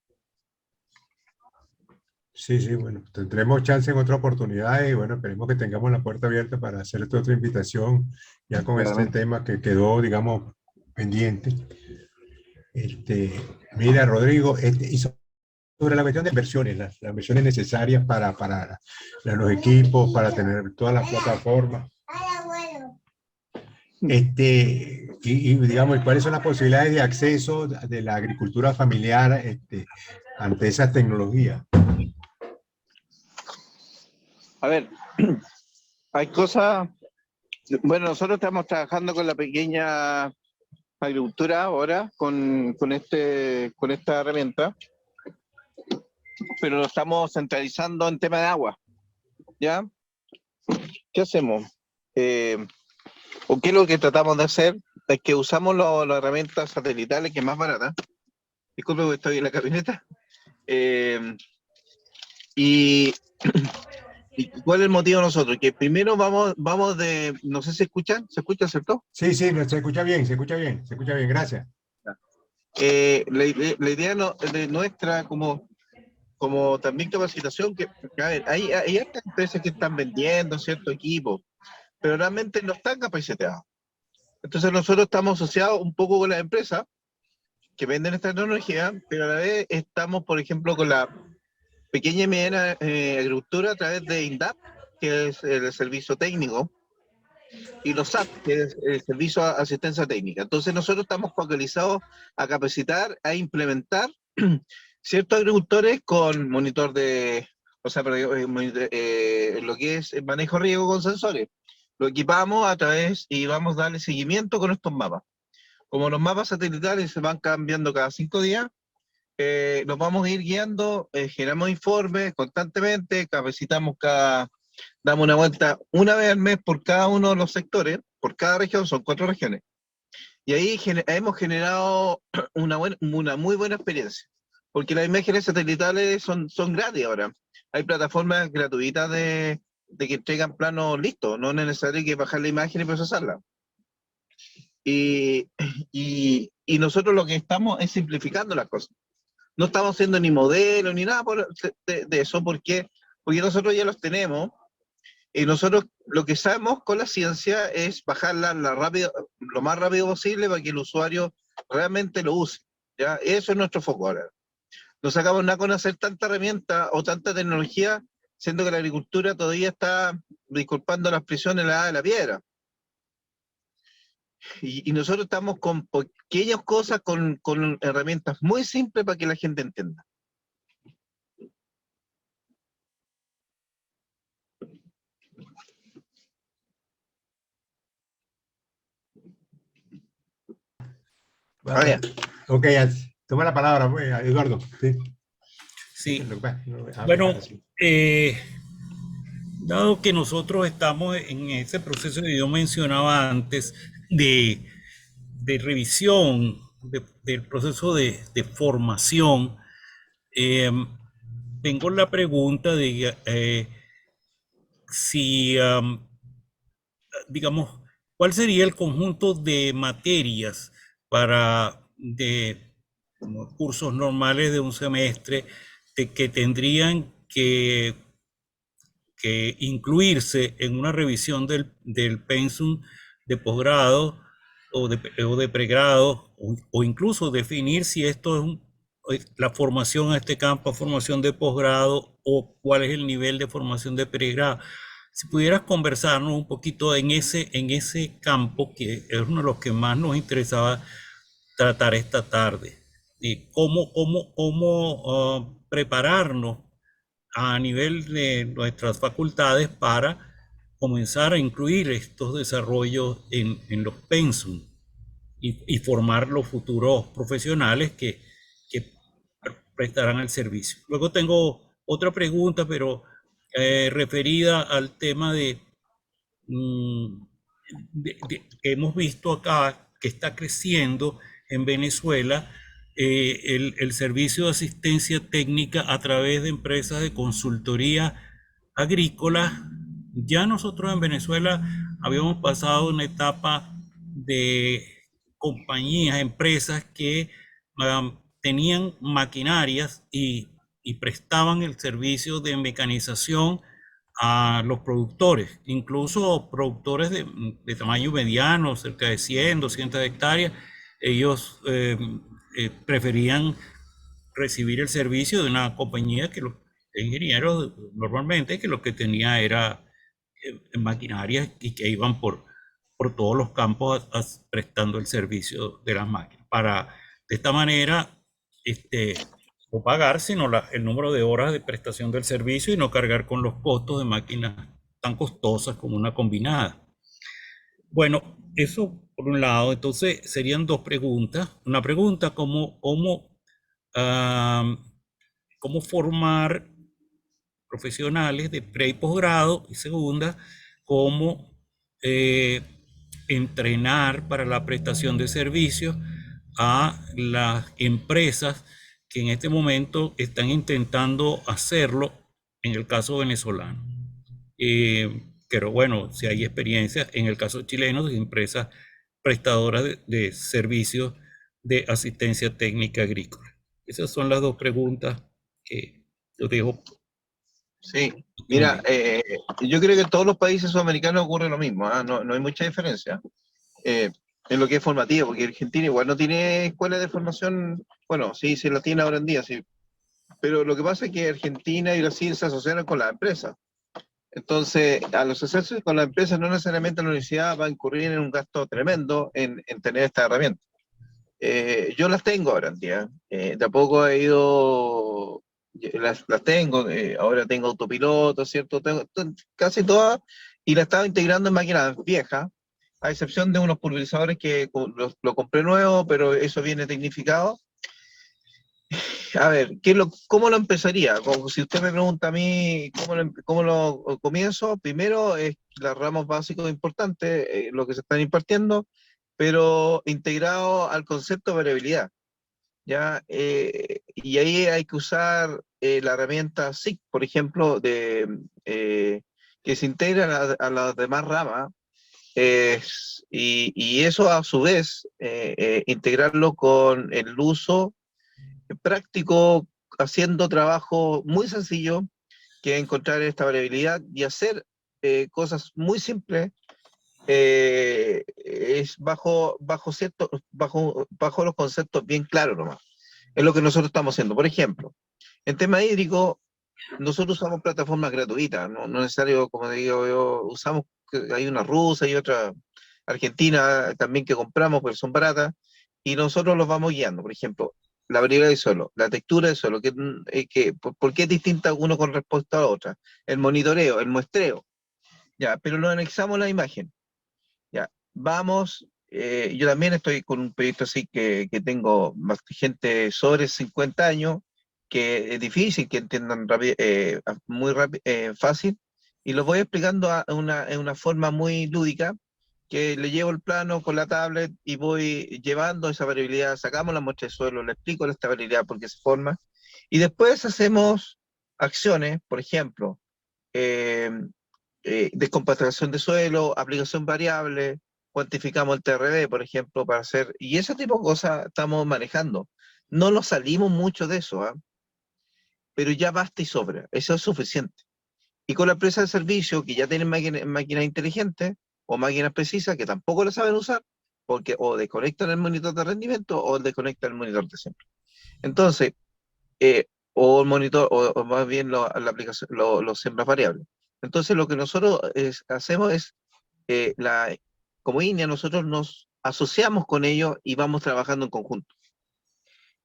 sí, sí, bueno, tendremos chance en otra oportunidad y bueno, esperemos que tengamos la puerta abierta para hacer esta otra invitación ya con este Claramente. tema que quedó, digamos, pendiente. Mira, Rodrigo, y sobre la cuestión de inversiones, las inversiones necesarias para los equipos, para tener todas las plataformas. Digamos, ¿cuáles son las posibilidades de acceso de la agricultura familiar ante esas tecnologías? A ver, hay cosas. Bueno, nosotros estamos trabajando con la pequeña agricultura ahora, con esta herramienta, pero lo estamos centralizando en tema de agua. ¿Ya? ¿Qué hacemos? ¿O qué es lo que tratamos de hacer? Es que usamos las herramientas satelitales, que es más barata. Disculpe, porque estoy en la camioneta. Y ¿cuál es el motivo de nosotros? Que primero vamos de, no sé si escuchan, ¿se escucha, cierto? Sí, sí, se escucha bien, se escucha bien, se escucha bien, gracias. La idea de nuestra, como también capacitación, que a ver, hay estas empresas que están vendiendo cierto equipo, pero realmente no están capacitados. Entonces nosotros estamos asociados un poco con las empresas que venden esta tecnología, pero a la vez estamos, por ejemplo, con la pequeña y mediana agricultura a través de INDAP, que es el servicio técnico, y los SAT, que es el servicio de asistencia técnica. Entonces nosotros estamos focalizados a capacitar, a implementar ciertos agricultores con monitor lo que es el manejo riego con sensores. Lo equipamos a través y vamos a darle seguimiento con estos mapas. Como los mapas satelitales se van cambiando cada 5 días, nos vamos a ir guiando, generamos informes constantemente, damos una vuelta una vez al mes por cada uno de los sectores, por cada región, son 4 regiones. Y ahí hemos generado una muy buena experiencia, porque las imágenes satelitales son gratis ahora. Hay plataformas gratuitas de que entregan planos listos, no es necesario que bajar la imagen y procesarla. Y nosotros lo que estamos es simplificando las cosas. No estamos haciendo ni modelo ni nada de eso, porque nosotros ya los tenemos. Y nosotros lo que sabemos con la ciencia es bajarla lo más rápido posible para que el usuario realmente lo use. ¿Ya? Eso es nuestro foco ahora. No sacamos nada con hacer tanta herramienta o tanta tecnología, siendo que la agricultura todavía está, disculpando la expresión, en la edad de la piedra. Y nosotros estamos con pequeñas cosas, con herramientas muy simples para que la gente entienda. Ok, toma la palabra, pues, Eduardo. Sí. Sí. Ah, Bueno, sí. dado que nosotros estamos en ese proceso que yo mencionaba antes de revisión del proceso de formación, tengo la pregunta de si, digamos, ¿cuál sería el conjunto de materias como cursos normales de un semestre que tendrían que incluirse en una revisión del pensum de posgrado o de pregrado, o incluso definir si esto es la formación a este campo, formación de posgrado, o cuál es el nivel de formación de pregrado? Si pudieras conversarnos un poquito en ese campo, que es uno de los que más nos interesaba tratar esta tarde, y cómo prepararnos a nivel de nuestras facultades para comenzar a incluir estos desarrollos en los pensum y formar los futuros profesionales que prestarán el servicio. Luego tengo otra pregunta, pero referida al tema que hemos visto acá, que está creciendo en Venezuela, el servicio de asistencia técnica a través de empresas de consultoría agrícola. Ya nosotros en Venezuela habíamos pasado una etapa de compañías, empresas que tenían maquinarias y prestaban el servicio de mecanización a los productores, incluso productores de tamaño mediano, cerca de 100, 200 hectáreas. Ellos preferían recibir el servicio de una compañía que los ingenieros normalmente que lo que tenía era maquinarias y que iban por todos los campos prestando el servicio de las máquinas. Para de esta manera no pagar, sino el número de horas de prestación del servicio y no cargar con los costos de máquinas tan costosas como una combinada. Bueno, eso por un lado. Entonces serían dos preguntas. Una pregunta, cómo formar profesionales de pre y posgrado, y segunda, cómo entrenar para la prestación de servicios a las empresas que en este momento están intentando hacerlo en el caso venezolano. Pero bueno, si hay experiencia en el caso chileno de empresas prestadoras de servicios de asistencia técnica agrícola. Esas son las dos preguntas que yo dejo. Sí, mira, yo creo que en todos los países sudamericanos ocurre lo mismo, ¿eh? No hay mucha diferencia en lo que es formativo, porque Argentina igual no tiene escuelas de formación, bueno, sí, se la tiene ahora en día, sí, pero lo que pasa es que Argentina y Brasil se asociaron con las empresas. Entonces, al asociarse con las empresas, no necesariamente la universidad va a incurrir en un gasto tremendo en tener esta herramienta. Yo las tengo ahora en día. De a poco he ido, las tengo, ahora tengo autopiloto, ¿cierto? Tengo casi todas y las estaba integrando en máquinas viejas, a excepción de unos pulverizadores que lo compré nuevo, pero eso viene tecnificado. A ver, ¿cómo lo empezaría? Como si usted me pregunta a mí cómo lo comienzo, primero es las ramas básicas importantes, lo que se están impartiendo, pero integrado al concepto de variabilidad. ¿Ya? Y ahí hay que usar la herramienta SIG, por ejemplo, que se integra a las demás ramas, y eso a su vez integrarlo con el uso práctico, haciendo trabajo muy sencillo, que es encontrar esta variabilidad y hacer cosas muy simples, es bajo los conceptos bien claros nomás. Es lo que nosotros estamos haciendo. Por ejemplo, en tema hídrico, nosotros usamos plataformas gratuitas, no es necesario, como digo yo, usamos, hay una rusa y otra argentina también que compramos, porque son baratas, y nosotros los vamos guiando. Por ejemplo, la variedad del suelo, la textura del suelo, ¿por qué es distinta uno con respecto a la otra? El monitoreo, el muestreo, ya, pero lo anexamos a la imagen. Ya, vamos, yo también estoy con un proyecto así que tengo más gente sobre 50 años, que es difícil que entiendan muy fácil, y lo voy explicando en una forma muy lúdica, que le llevo el plano con la tablet y voy llevando esa variabilidad, sacamos la muestra de suelo, le explico esta variabilidad por qué se forma, y después hacemos acciones, por ejemplo, eh, descompactación de suelo, aplicación variable, cuantificamos el TRD, por ejemplo, para hacer, y ese tipo de cosas estamos manejando. No nos salimos mucho de eso, ¿eh? Pero ya basta y sobra, eso es suficiente. Y con la empresa de servicio que ya tienen máquinas inteligentes o máquinas precisas que tampoco las saben usar, porque o desconectan el monitor de rendimiento o desconectan el monitor de siempre. Entonces, o el monitor, o más bien la aplicación, los siembras variables. Entonces, lo que nosotros hacemos es, como INEA, nosotros nos asociamos con ellos y vamos trabajando en conjunto.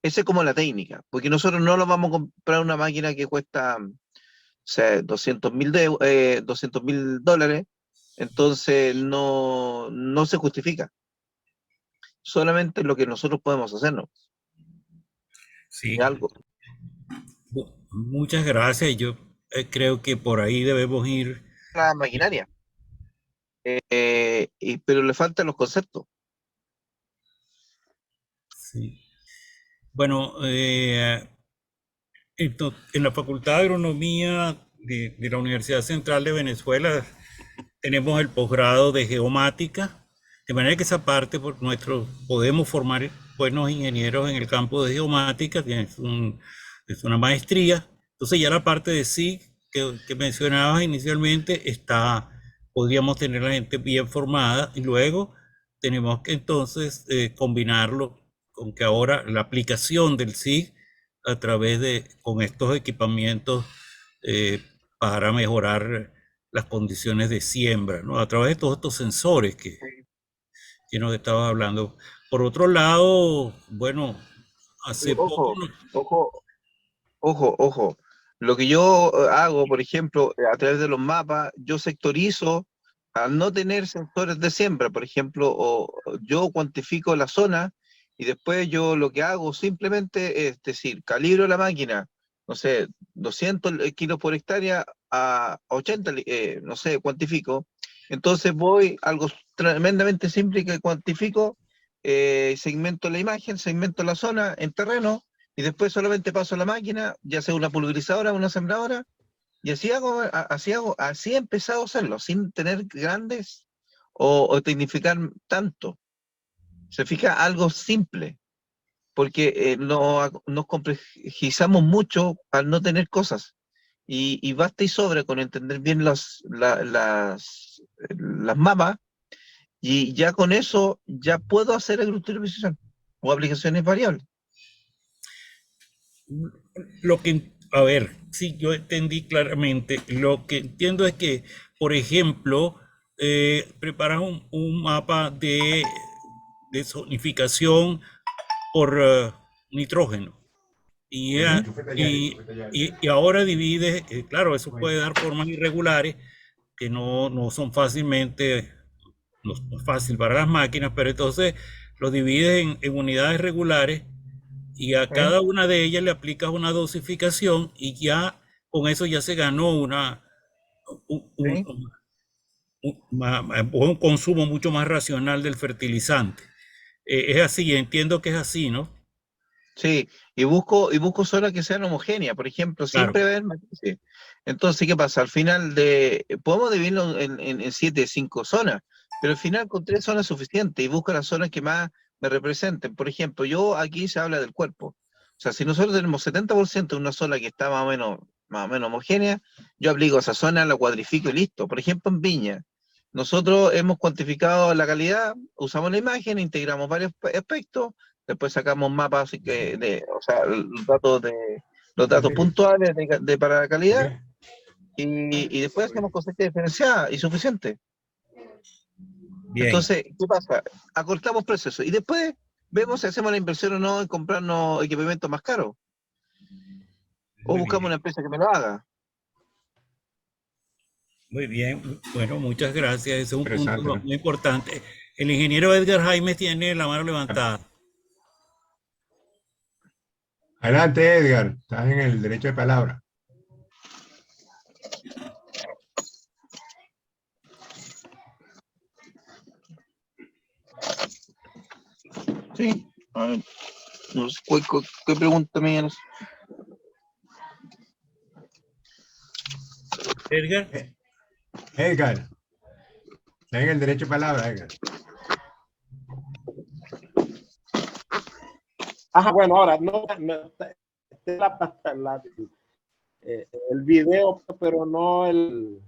Esa es como la técnica, porque nosotros no nos vamos a comprar una máquina que cuesta, o sea, $200,000, entonces no se justifica. Solamente lo que nosotros podemos hacernos. Sí. Algo. Muchas gracias. Yo creo que por ahí debemos ir. La maquinaria. Pero le faltan los conceptos. Sí. Bueno, en la Facultad de Agronomía de la Universidad Central de Venezuela tenemos el posgrado de geomática, de manera que esa parte podemos formar buenos ingenieros en el campo de geomática, que es una maestría. Entonces ya la parte de SIG que mencionabas inicialmente podríamos tener la gente bien formada, y luego tenemos que entonces combinarlo con que ahora la aplicación del SIG con estos equipamientos para mejorar las condiciones de siembra, ¿no? A través de todos estos sensores que nos estabas hablando. Por otro lado, bueno, hace poco... Ojo. Lo que yo hago, por ejemplo, a través de los mapas, yo sectorizo al no tener sensores de siembra, por ejemplo, o yo cuantifico la zona y después yo lo que hago simplemente es decir, calibro la máquina, no sé, 200 kilos por hectárea a 80, no sé, cuantifico. Entonces voy, algo tremendamente simple que cuantifico, segmento la imagen, segmento la zona en terreno, y después solamente paso la máquina, ya sea una pulverizadora o una sembradora, y así he empezado a hacerlo, sin tener grandes o tecnificar tanto. Se fija algo simple, porque nos complejizamos mucho al no tener cosas, y basta y sobra con entender bien las mapas, y ya con eso ya puedo hacer agricultura o aplicaciones variables. A ver, sí, yo entendí claramente. Lo que entiendo es que, por ejemplo, preparas un mapa de zonificación por nitrógeno. Y ahora divides, claro, eso puede dar formas irregulares que no son fácilmente, no es fácil para las máquinas, pero entonces lo divides en unidades regulares, y a cada una de ellas le aplicas una dosificación, y ya con eso ya se ganó un consumo mucho más racional del fertilizante. Es así, entiendo que es así, ¿no? Sí, y busco zonas que sean homogéneas, por ejemplo, siempre Claro. va a haber matices. Entonces, ¿qué pasa? Al final podemos dividirlo en 7, 5 zonas, pero al final con 3 zonas es suficiente, y busco las zonas que más me representen. Por ejemplo, aquí se habla del cuerpo. O sea, si nosotros tenemos 70% de una zona que está más o menos homogénea, yo aplico esa zona, la cuadrifico y listo. Por ejemplo, en Viña, nosotros hemos cuantificado la calidad, usamos la imagen, integramos varios aspectos. Después sacamos mapas o sea, los datos puntuales para la calidad, y después hacemos cosecha diferenciada y suficiente. Bien. Entonces, ¿qué pasa? Acortamos procesos y después vemos si hacemos la inversión o no en comprarnos equipamientos más caros. O buscamos una empresa que me lo haga. Muy bien, bueno, muchas gracias. Ese es un punto Interesante, ¿no? muy importante. El ingeniero Edgar Jaime tiene la mano levantada. Adelante, Edgar, estás en el derecho de palabra. Sí, a ver, no sé, ¿qué pregunta me tienes? Edgar. Edgar, estás en el derecho de palabra, Edgar. Ajá, bueno, ahora no, el video, pero no el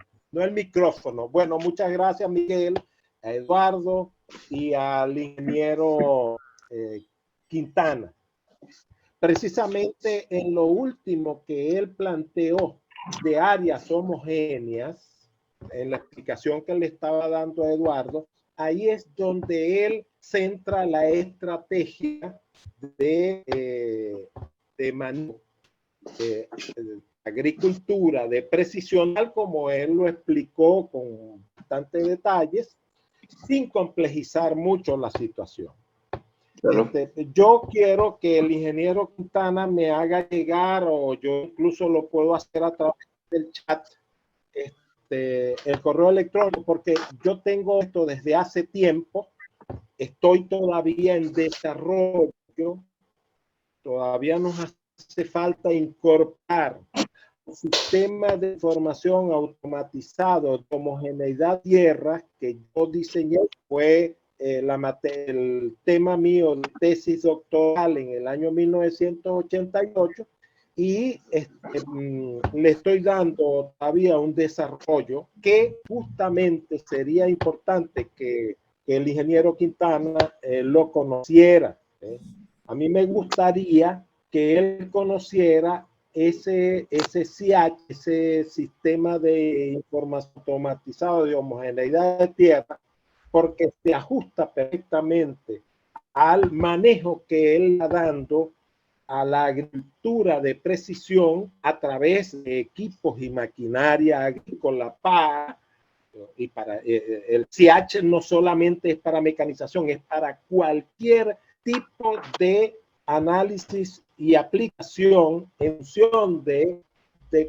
micrófono. Bueno, muchas gracias, Miguel, a Eduardo y al ingeniero Quintana. Precisamente en lo último que él planteó de áreas homogéneas, en la explicación que le estaba dando a Eduardo, ahí es donde él centra la estrategia de manejo, de agricultura de precisión, como él lo explicó con bastantes detalles, sin complejizar mucho la situación. Claro. Yo quiero que el ingeniero Quintana me haga llegar, o yo incluso lo puedo hacer a través del chat el correo electrónico, porque yo tengo esto desde hace tiempo, estoy todavía en desarrollo, todavía nos hace falta incorporar un sistema de información automatizado de homogeneidad tierra que yo diseñé, fue el tema mío de tesis doctoral en el año 1988, y le estoy dando todavía un desarrollo que justamente sería importante que el ingeniero Quintana lo conociera. A mí me gustaría que él conociera ese SIACH, ese sistema de información automatizado de homogeneidad de tierra, porque se ajusta perfectamente al manejo que él está dando a la agricultura de precisión a través de equipos y maquinaria agrícola para, y para el SIACH no solamente es para mecanización, es para cualquier tipo de análisis y aplicación en función de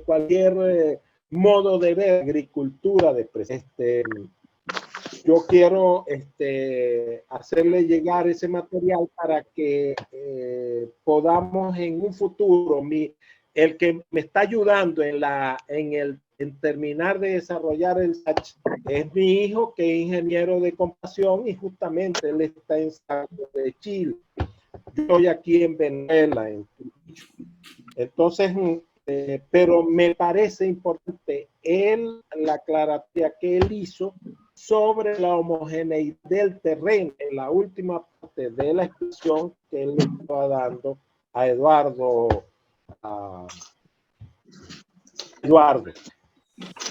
cualquier modo de ver agricultura de precisión. Yo quiero hacerle llegar ese material para que podamos en un futuro, el que me está ayudando en terminar de desarrollar el SACH es mi hijo, que es ingeniero de computación, y justamente él está en Santiago de Chile. Yo estoy aquí en Venezuela. Entonces, pero me parece importante la aclaratoria que él hizo sobre la homogeneidad del terreno en la última parte de la expresión que él le estaba dando a Eduardo.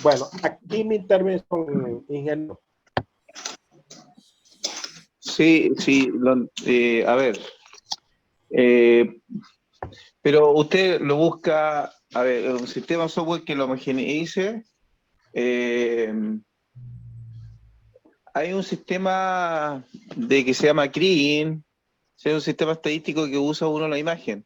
Bueno, aquí mi intervención, ingeniero. Sí, a ver. Pero usted lo busca, a ver, un sistema software que lo homogeneice. Hay un sistema que se llama Kriging, es un sistema estadístico que usa uno la imagen.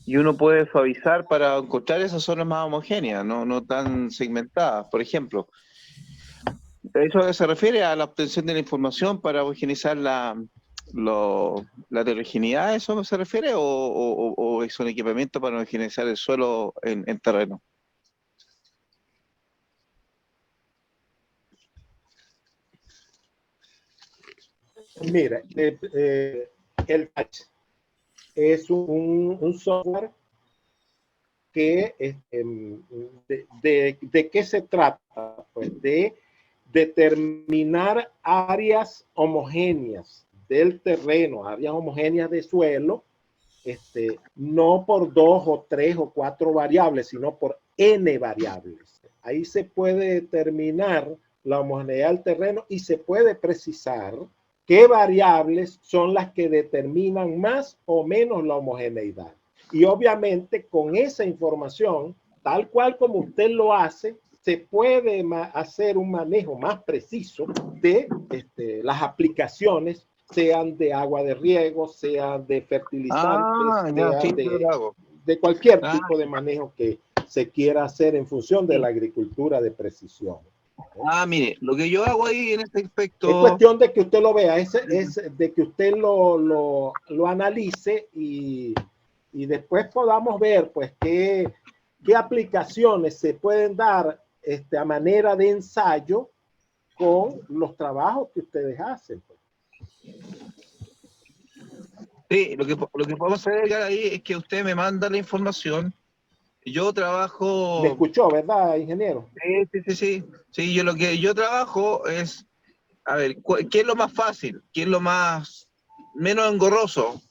Y uno puede suavizar para encontrar esas zonas más homogéneas, no tan segmentadas. Por ejemplo, eso se refiere a la obtención de la información para homogeneizar la heterogeneidad. ¿Eso se refiere o es un equipamiento para homogeneizar el suelo en terreno? Mira, el patch es un software que de qué se trata, pues de determinar áreas homogéneas del terreno, áreas homogéneas de suelo, no por 2 o 3 o 4 variables, sino por n variables. Ahí se puede determinar la homogeneidad del terreno y se puede precisar qué variables son las que determinan más o menos la homogeneidad. Y obviamente con esa información, tal cual como usted lo hace, se puede hacer un manejo más preciso de las aplicaciones, sean de agua de riego, sean de fertilizantes, sean de cualquier tipo de manejo que se quiera hacer en función de la agricultura de precisión. Mire, lo que yo hago ahí en este aspecto... Es cuestión de que usted lo vea, es de que usted lo analice y después podamos ver pues qué aplicaciones se pueden dar a manera de ensayo con los trabajos que ustedes hacen. Pues. Sí, lo que podemos hacer ahí es que usted me manda la información. Yo trabajo... ¿Me escuchó, verdad, ingeniero? Sí. Sí, yo lo que yo trabajo es, a ver, ¿qué es lo más fácil? ¿Qué es lo menos engorroso?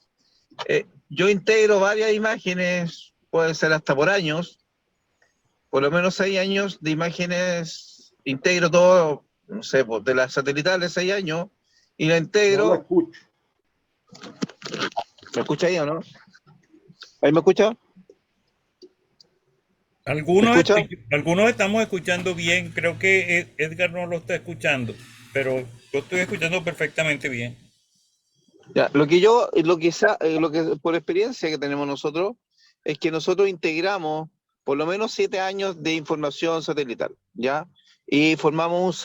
Yo integro varias imágenes, puede ser hasta por años, por lo menos 6 años de imágenes, integro todo, no sé, pues, de las satelitales 6 años, y la integro... No lo escucho. ¿Me escucha ahí o no? ¿Ahí me escucha? Algunos estamos escuchando bien, creo que Edgar no lo está escuchando, pero yo estoy escuchando perfectamente bien. Ya, lo que por experiencia que tenemos nosotros, es que nosotros integramos por lo menos 7 años de información satelital, ¿ya? Y formamos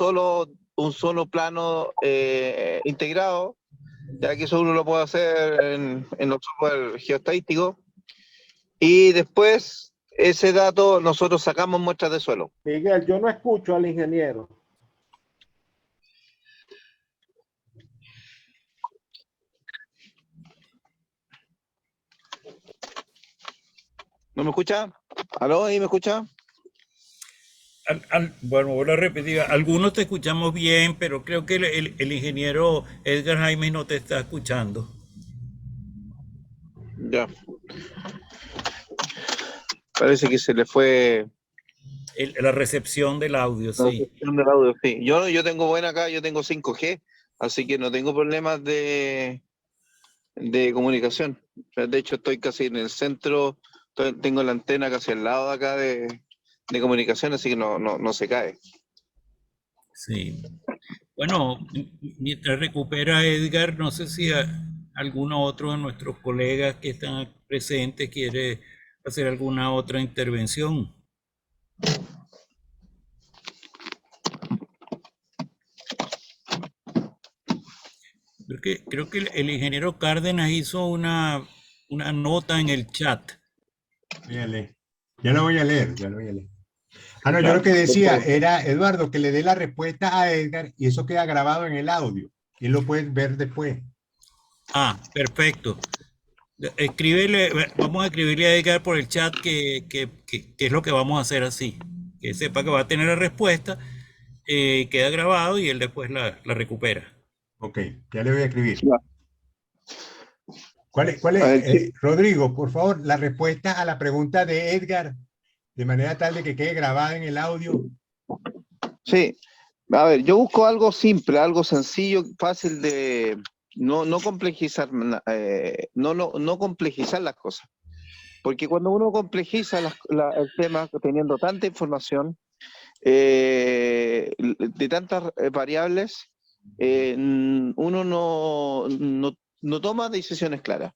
un solo plano integrado, ya que eso uno lo puede hacer en los software geoestadísticos. Y después, ese dato, nosotros sacamos muestras de suelo. Miguel, yo no escucho al ingeniero. ¿No me escucha? ¿Aló? ¿Ahí me escucha? Bueno, vuelvo a repetir, algunos te escuchamos bien, pero creo que el ingeniero Edgar Jaime no te está escuchando. Ya. Parece que se le fue La recepción del audio, la sí. recepción del audio, sí. Yo tengo buena acá, yo tengo 5G, así que no tengo problemas de comunicación. O sea, de hecho, estoy casi en el centro, tengo la antena casi al lado de acá de comunicación, así que no se cae. Sí. Bueno, mientras recupera Edgar, no sé si alguno otro de nuestros colegas que están presentes quiere hacer alguna otra intervención. Creo que el ingeniero Cárdenas hizo una nota en el chat. Voy a leer. Ya lo voy a leer, ya lo voy a leer. Ah, no, yo Claro, lo que decía perfecto. era, Eduardo, que le dé la respuesta a Edgar y eso queda grabado en el audio. Y lo puedes ver después. Ah, perfecto. Escríbele, vamos a escribirle a Edgar por el chat que es lo que vamos a hacer así. Que sepa que va a tener la respuesta, queda grabado y él después la recupera. Ok, ya le voy a escribir. Ya. ¿Cuál A ver, es, Rodrigo, por favor, la respuesta a la pregunta de Edgar, de manera tal de que quede grabada en el audio? sí, a ver, yo busco algo simple, algo sencillo, fácil de no complejizar, no complejizar las cosas. Porque cuando uno complejiza el tema teniendo tanta información, de tantas variables, uno no toma decisiones claras,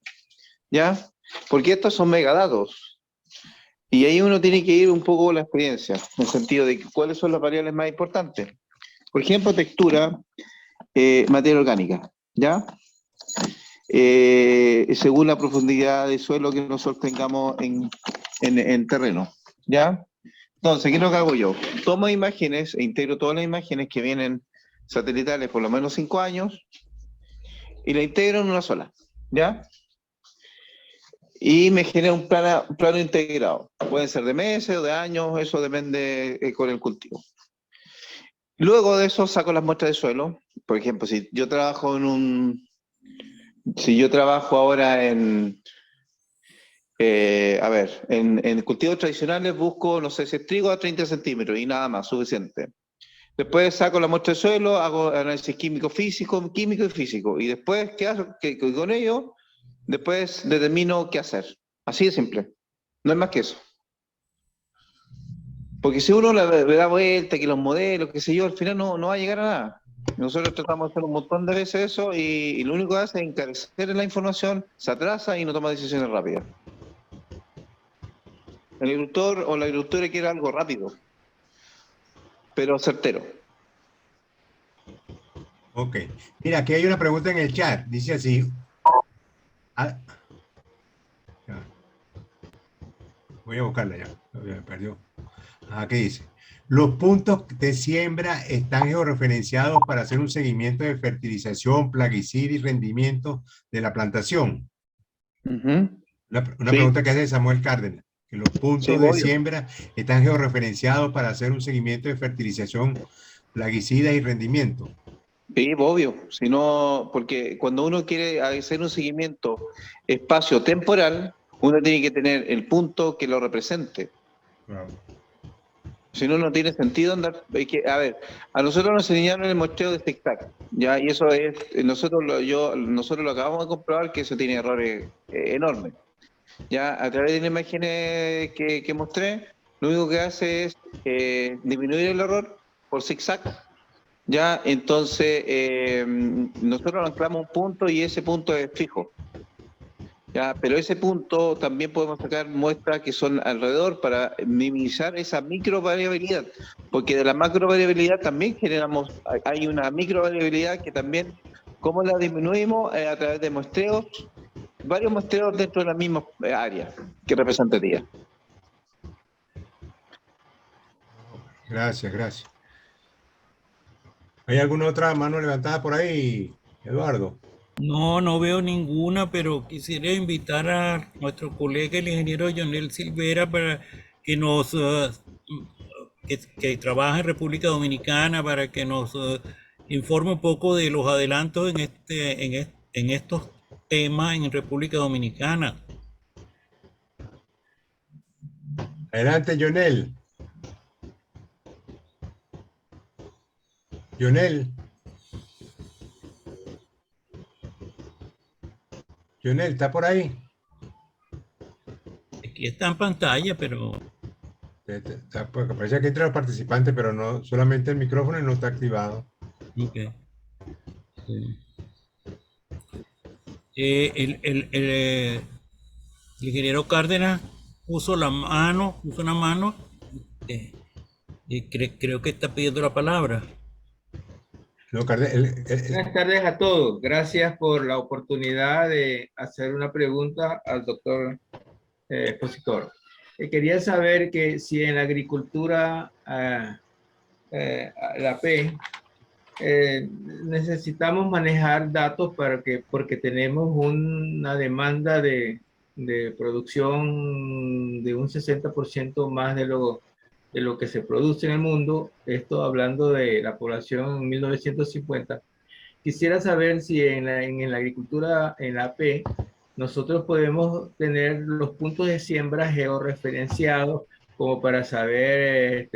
¿ya? Porque estos son megadatos. Y ahí uno tiene que ir un poco con la experiencia, en el sentido de cuáles son las variables más importantes. Por ejemplo, textura, materia orgánica, ¿ya? Según la profundidad de suelo que nosotros tengamos en terreno, ¿ya? Entonces, ¿qué es lo que hago yo? Tomo imágenes e integro todas las imágenes que vienen satelitales por lo menos 5 años y la integro en una sola, ¿ya? Y me genera un plano integrado. Pueden ser de meses o de años, eso depende con el cultivo. Luego de eso saco las muestras de suelo. Por ejemplo, si yo trabajo ahora en cultivos tradicionales busco, no sé, si es trigo a 30 centímetros y nada más, suficiente. Después saco la muestra de suelo, hago análisis químico y físico. Y después, ¿qué hago? Con ello, después determino qué hacer. Así de simple. No es más que eso. Porque si uno le da vuelta, que los modelos, qué sé yo, al final no va a llegar a nada. Nosotros tratamos de hacer un montón de veces eso y lo único que hace es encarecer la información, se atrasa y no toma decisiones rápidas. El agricultor o la agricultura quiere algo rápido, pero certero. Ok. Mira, aquí hay una pregunta en el chat. Dice así. Ah, ya. Voy a buscarla ya. Me perdió. Aquí dice. Los puntos de siembra están georreferenciados para hacer un seguimiento de fertilización, plaguicida y rendimiento de la plantación. Uh-huh. Una Sí. pregunta que hace Samuel Cárdenas. Que los puntos Sí, de obvio. siembra están georreferenciados para hacer un seguimiento de fertilización, plaguicida y rendimiento. Sí, obvio. Si no, porque cuando uno quiere hacer un seguimiento espacio-temporal, uno tiene que tener el punto que lo represente. Wow. Si no, no tiene sentido andar. A ver, a nosotros nos enseñaron el muestreo de zigzag, ¿ya? Y eso es, nosotros lo acabamos de comprobar que eso tiene errores enormes. Ya, a través de las imágenes que mostré, lo único que hace es disminuir el error por zigzag. Ya, entonces nosotros anclamos un punto y ese punto es fijo. ¿ya? Pero ese punto también podemos sacar muestras que son alrededor para minimizar esa micro variabilidad, porque de la macro variabilidad también generamos, hay una micro variabilidad que también, ¿cómo la disminuimos? A través de muestreos, varios muestreos dentro de la misma área que representaría. Gracias, gracias. ¿Hay alguna otra mano levantada por ahí, Eduardo? No, no veo ninguna, pero quisiera invitar a nuestro colega, el ingeniero Jonel Silvera, para que nos, que trabaja en República Dominicana, para que nos informe un poco de los adelantos en estos temas en República Dominicana. Adelante, Jonel. Jonel. Jonel, ¿está por ahí? Aquí está en pantalla, pero Porque parece que entra el participante, pero no, solamente el micrófono y no está activado. ok. Sí. El ingeniero Cárdenas puso una mano, y creo que está pidiendo la palabra. No, Buenas tardes a todos. Gracias por la oportunidad de hacer una pregunta al doctor expositor. Quería saber que si en la agricultura, la P, necesitamos manejar datos porque tenemos una demanda de producción de un 60% más de lo que se produce en el mundo. Esto hablando de la población en 1950. Quisiera saber si en la agricultura, en la AP, nosotros podemos tener los puntos de siembra georreferenciados como para saber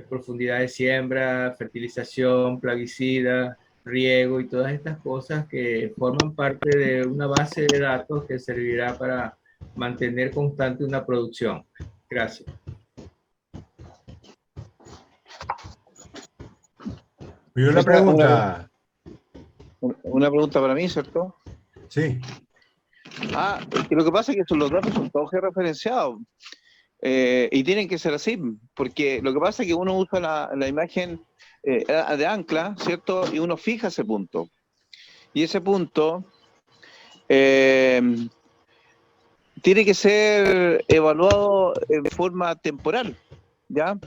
profundidad de siembra, fertilización, plaguicida, riego y todas estas cosas que forman parte de una base de datos que servirá para mantener constante una producción. Gracias. Una pregunta. Una pregunta para mí, ¿cierto? Sí. Que lo que pasa es que los datos son todos georreferenciados y tienen que ser así, porque lo que pasa es que uno usa la imagen de ancla, ¿cierto? Y uno fija ese punto. Y ese punto tiene que ser evaluado en forma temporal, ¿ya?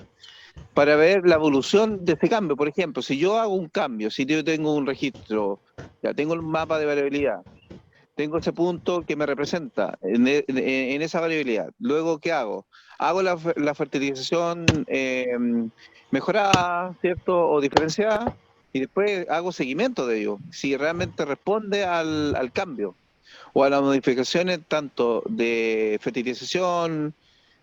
Para ver la evolución de este cambio. Por ejemplo, si yo hago un cambio, si yo tengo un registro, ya tengo el mapa de variabilidad, tengo ese punto que me representa en esa variabilidad. Luego, ¿qué hago? Hago la fertilización mejorada, ¿cierto? O diferenciada, y después hago seguimiento de ello, si realmente responde al cambio o a las modificaciones tanto de fertilización,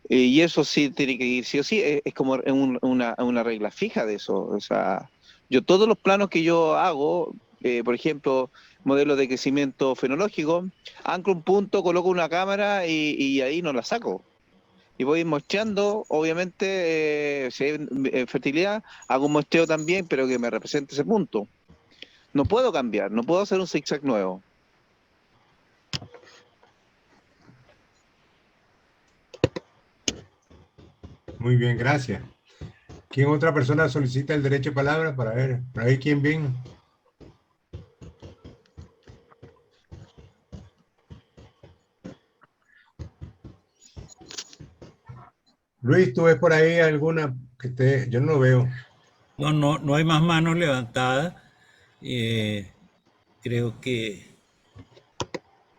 y eso sí tiene que ir sí o sí, es como una regla fija de eso. O sea, yo todos los planos que yo hago, por ejemplo, modelo de crecimiento fenológico, anclo un punto, coloco una cámara y ahí no la saco. Y voy mostrando, obviamente, si hay fertilidad, hago un muestreo también, pero que me represente ese punto. No puedo cambiar, no puedo hacer un zigzag nuevo. Muy bien, gracias. ¿Quién otra persona solicita el derecho de palabra para ver? Para ver quién viene. Luis, ¿tú ves por ahí alguna que esté? Yo no lo veo. No hay más manos levantadas. Creo que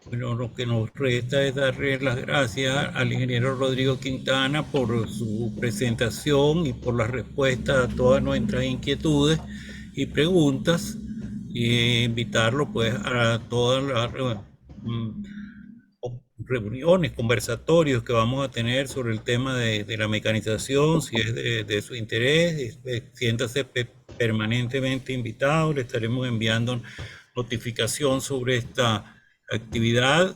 bueno, lo que nos resta es darle las gracias al ingeniero Rodrigo Quintana por su presentación y por la respuesta a todas nuestras inquietudes y preguntas. Invitarlo pues a todas las reuniones, conversatorios que vamos a tener sobre el tema de la mecanización, si es de su interés, siéntase permanentemente invitado, le estaremos enviando notificación sobre esta actividad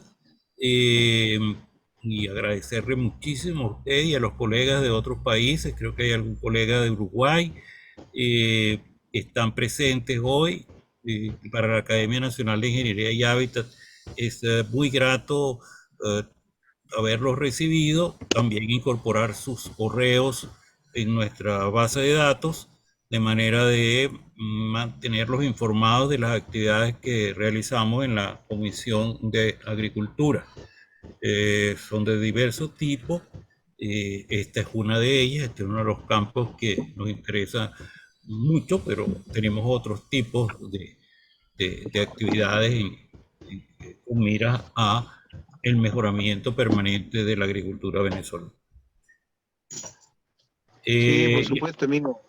y agradecerle muchísimo a usted y a los colegas de otros países. Creo que hay algún colega de Uruguay que están presentes hoy para la Academia Nacional de Ingeniería y Hábitat. es muy grato haberlos recibido, también incorporar sus correos en nuestra base de datos, de manera de mantenerlos informados de las actividades que realizamos en la Comisión de Agricultura. Son de diversos tipos. Esta es una de ellas, este es uno de los campos que nos interesa mucho, pero tenemos otros tipos de actividades con miras a el mejoramiento permanente de la agricultura venezolana. Sí, por supuesto, amigo.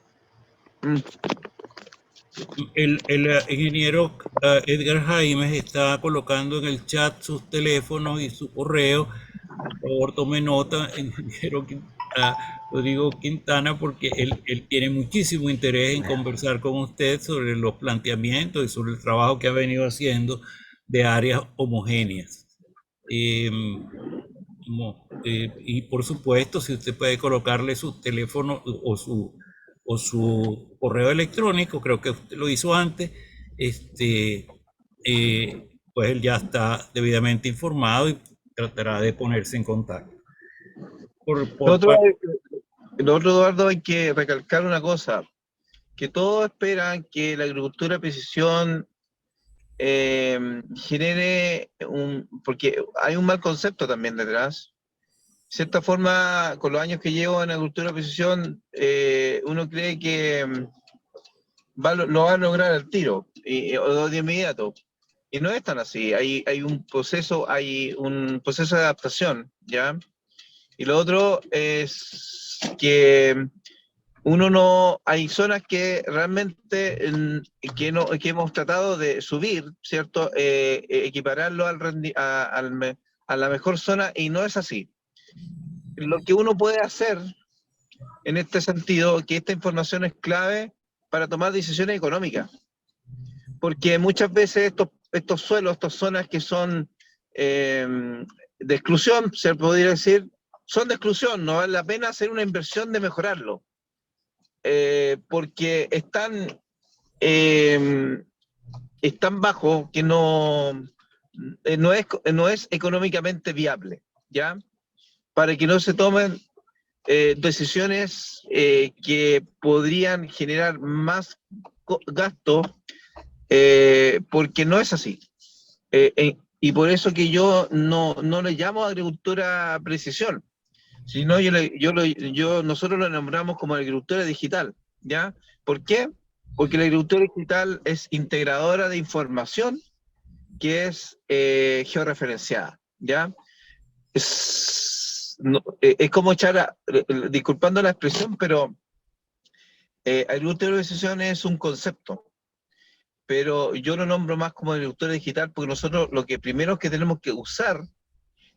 El ingeniero Edgar Jaimes está colocando en el chat sus teléfonos y su correo. Por favor, tome nota, ingeniero Rodrigo Quintana, porque él tiene muchísimo interés en conversar con usted sobre los planteamientos y sobre el trabajo que ha venido haciendo de áreas homogéneas. Y por supuesto, si usted puede colocarle su teléfono o su correo electrónico, creo que usted lo hizo antes, pues él ya está debidamente informado y tratará de ponerse en contacto. Lo otro, Eduardo, hay que recalcar una cosa, que todos esperan que la agricultura de precisión genere porque hay un mal concepto también detrás. De cierta forma, con los años que llevo en agricultura de precisión, uno cree que lo va a lograr al tiro, o de inmediato. Y no es tan así, hay un proceso de adaptación, ¿ya? Y lo otro es que hay zonas que realmente que hemos tratado de subir, ¿cierto? Equipararlo a la mejor zona, y no es así. Lo que uno puede hacer en este sentido, que esta información es clave para tomar decisiones económicas, porque muchas veces estos suelos, estas zonas que son de exclusión, se podría decir, son de exclusión, no vale la pena hacer una inversión de mejorarlo, porque están bajos, que no es económicamente viable, ¿ya? Para que no se tomen decisiones que podrían generar más gasto, porque no es así. Y por eso que yo no le llamo agricultura precisión, sino nosotros lo nombramos como agricultura digital, ¿ya? ¿Por qué? Porque la agricultura digital es integradora de información que es georreferenciada, ¿ya? Es como disculpando la expresión, pero agricultura de precisión es un concepto, pero yo lo nombro más como agricultura digital porque nosotros lo que primero que tenemos que usar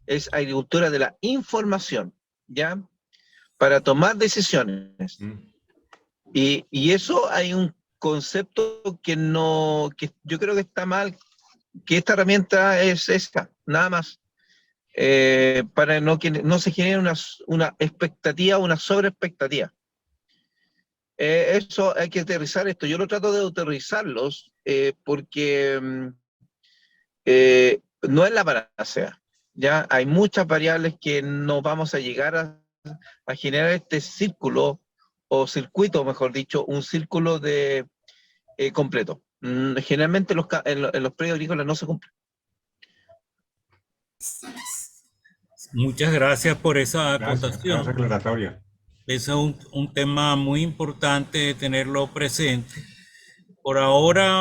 es agricultura de la información, ¿ya? Para tomar decisiones. Y eso hay un concepto que yo creo que está mal, que esta herramienta es esta, nada más. Para que no se genere una expectativa, una sobreexpectativa. Eso hay que aterrizar esto. Yo lo trato de aterrizarlos porque no es la panacea. Ya hay muchas variables que no vamos a llegar a generar este círculo, o circuito, mejor dicho, un círculo completo. Generalmente en los predios agrícolas no se cumple. Muchas gracias por esa acotación. Gracias, aclaratoria. Es un tema muy importante tenerlo presente. Por ahora,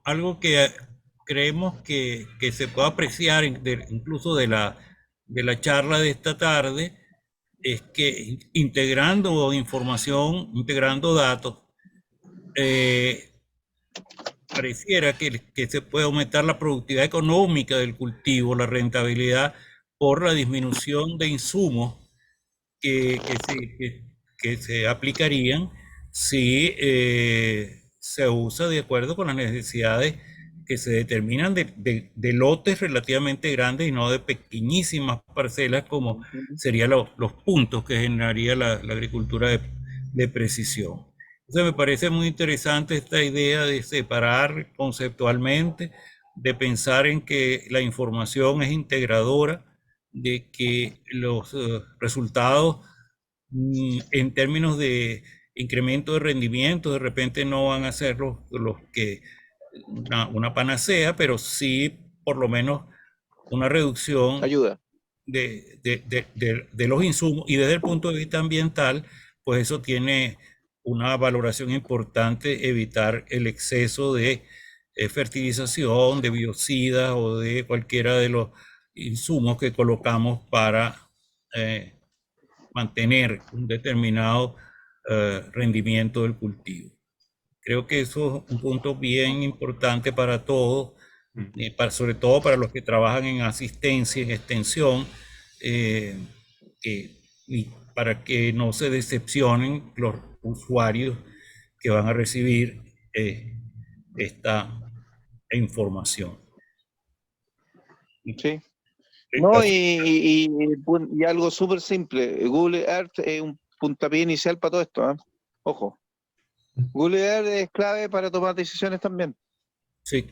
algo que creemos que se puede apreciar incluso de la charla de esta tarde, es que integrando información, integrando datos, pareciera que se puede aumentar la productividad económica del cultivo, la rentabilidad, por la disminución de insumos que se aplicarían si se usa de acuerdo con las necesidades que se determinan de lotes relativamente grandes y no de pequeñísimas parcelas, como serían los puntos que generaría la agricultura de precisión. Entonces me parece muy interesante esta idea de separar conceptualmente de pensar en que la información es integradora, de que los resultados en términos de incremento de rendimiento de repente no van a ser los que una panacea, pero sí por lo menos una reducción Ayuda. de los insumos, y desde el punto de vista ambiental, pues eso tiene una valoración importante, evitar el exceso de fertilización, de biocidas o de cualquiera de los insumos que colocamos para mantener un determinado rendimiento del cultivo. Creo que eso es un punto bien importante para todos, sobre todo para los que trabajan en asistencia, en extensión, y para que no se decepcionen los usuarios que van a recibir esta información. Sí. No, y algo súper simple. Google Earth es un puntapié inicial para todo esto, ¿eh? Ojo. Google Earth es clave para tomar decisiones también. Sí,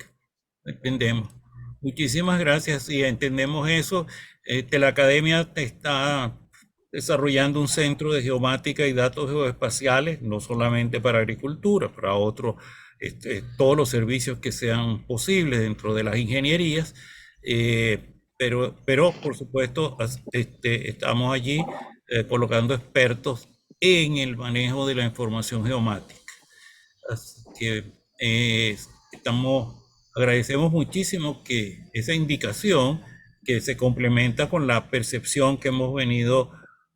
entendemos. Muchísimas gracias. Y entendemos eso. La academia está desarrollando un centro de geomática y datos geoespaciales, no solamente para agricultura, para otros, todos los servicios que sean posibles dentro de las ingenierías. Pero por supuesto, estamos allí colocando expertos en el manejo de la información geomática. Así que agradecemos muchísimo que esa indicación que se complementa con la percepción que hemos venido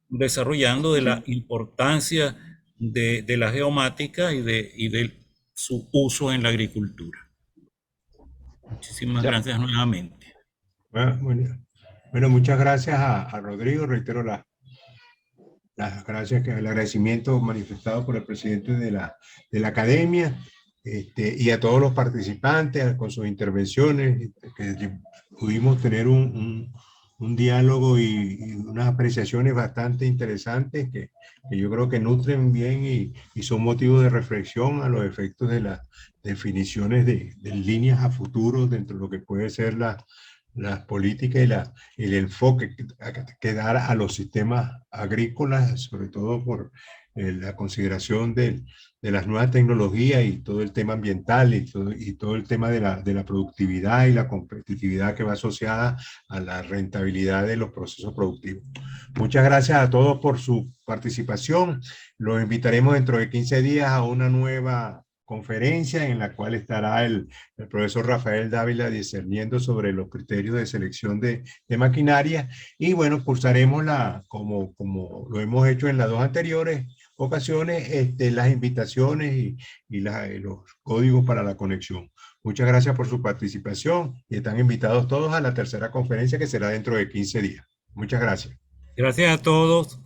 desarrollando de la importancia de la geomática y de su uso en la agricultura. Muchísimas gracias nuevamente. Bueno, muchas gracias a Rodrigo. Reitero las gracias, el agradecimiento manifestado por el presidente de la academia, y a todos los participantes con sus intervenciones, que pudimos tener un diálogo y unas apreciaciones bastante interesantes que yo creo que nutren bien y son motivos de reflexión a los efectos de las definiciones de líneas a futuro dentro de lo que puede ser las políticas y el enfoque que dar a los sistemas agrícolas, sobre todo por la consideración de las nuevas tecnologías y todo el tema ambiental y todo el tema de la productividad y la competitividad que va asociada a la rentabilidad de los procesos productivos. Muchas gracias a todos por su participación. Los invitaremos dentro de 15 días a una nueva conferencia en la cual estará el profesor Rafael Dávila discerniendo sobre los criterios de selección de maquinaria, y bueno, cursaremos como lo hemos hecho en las dos anteriores ocasiones, las invitaciones y los códigos para la conexión. Muchas gracias por su participación y están invitados todos a la tercera conferencia que será dentro de 15 días. Muchas gracias. Gracias a todos.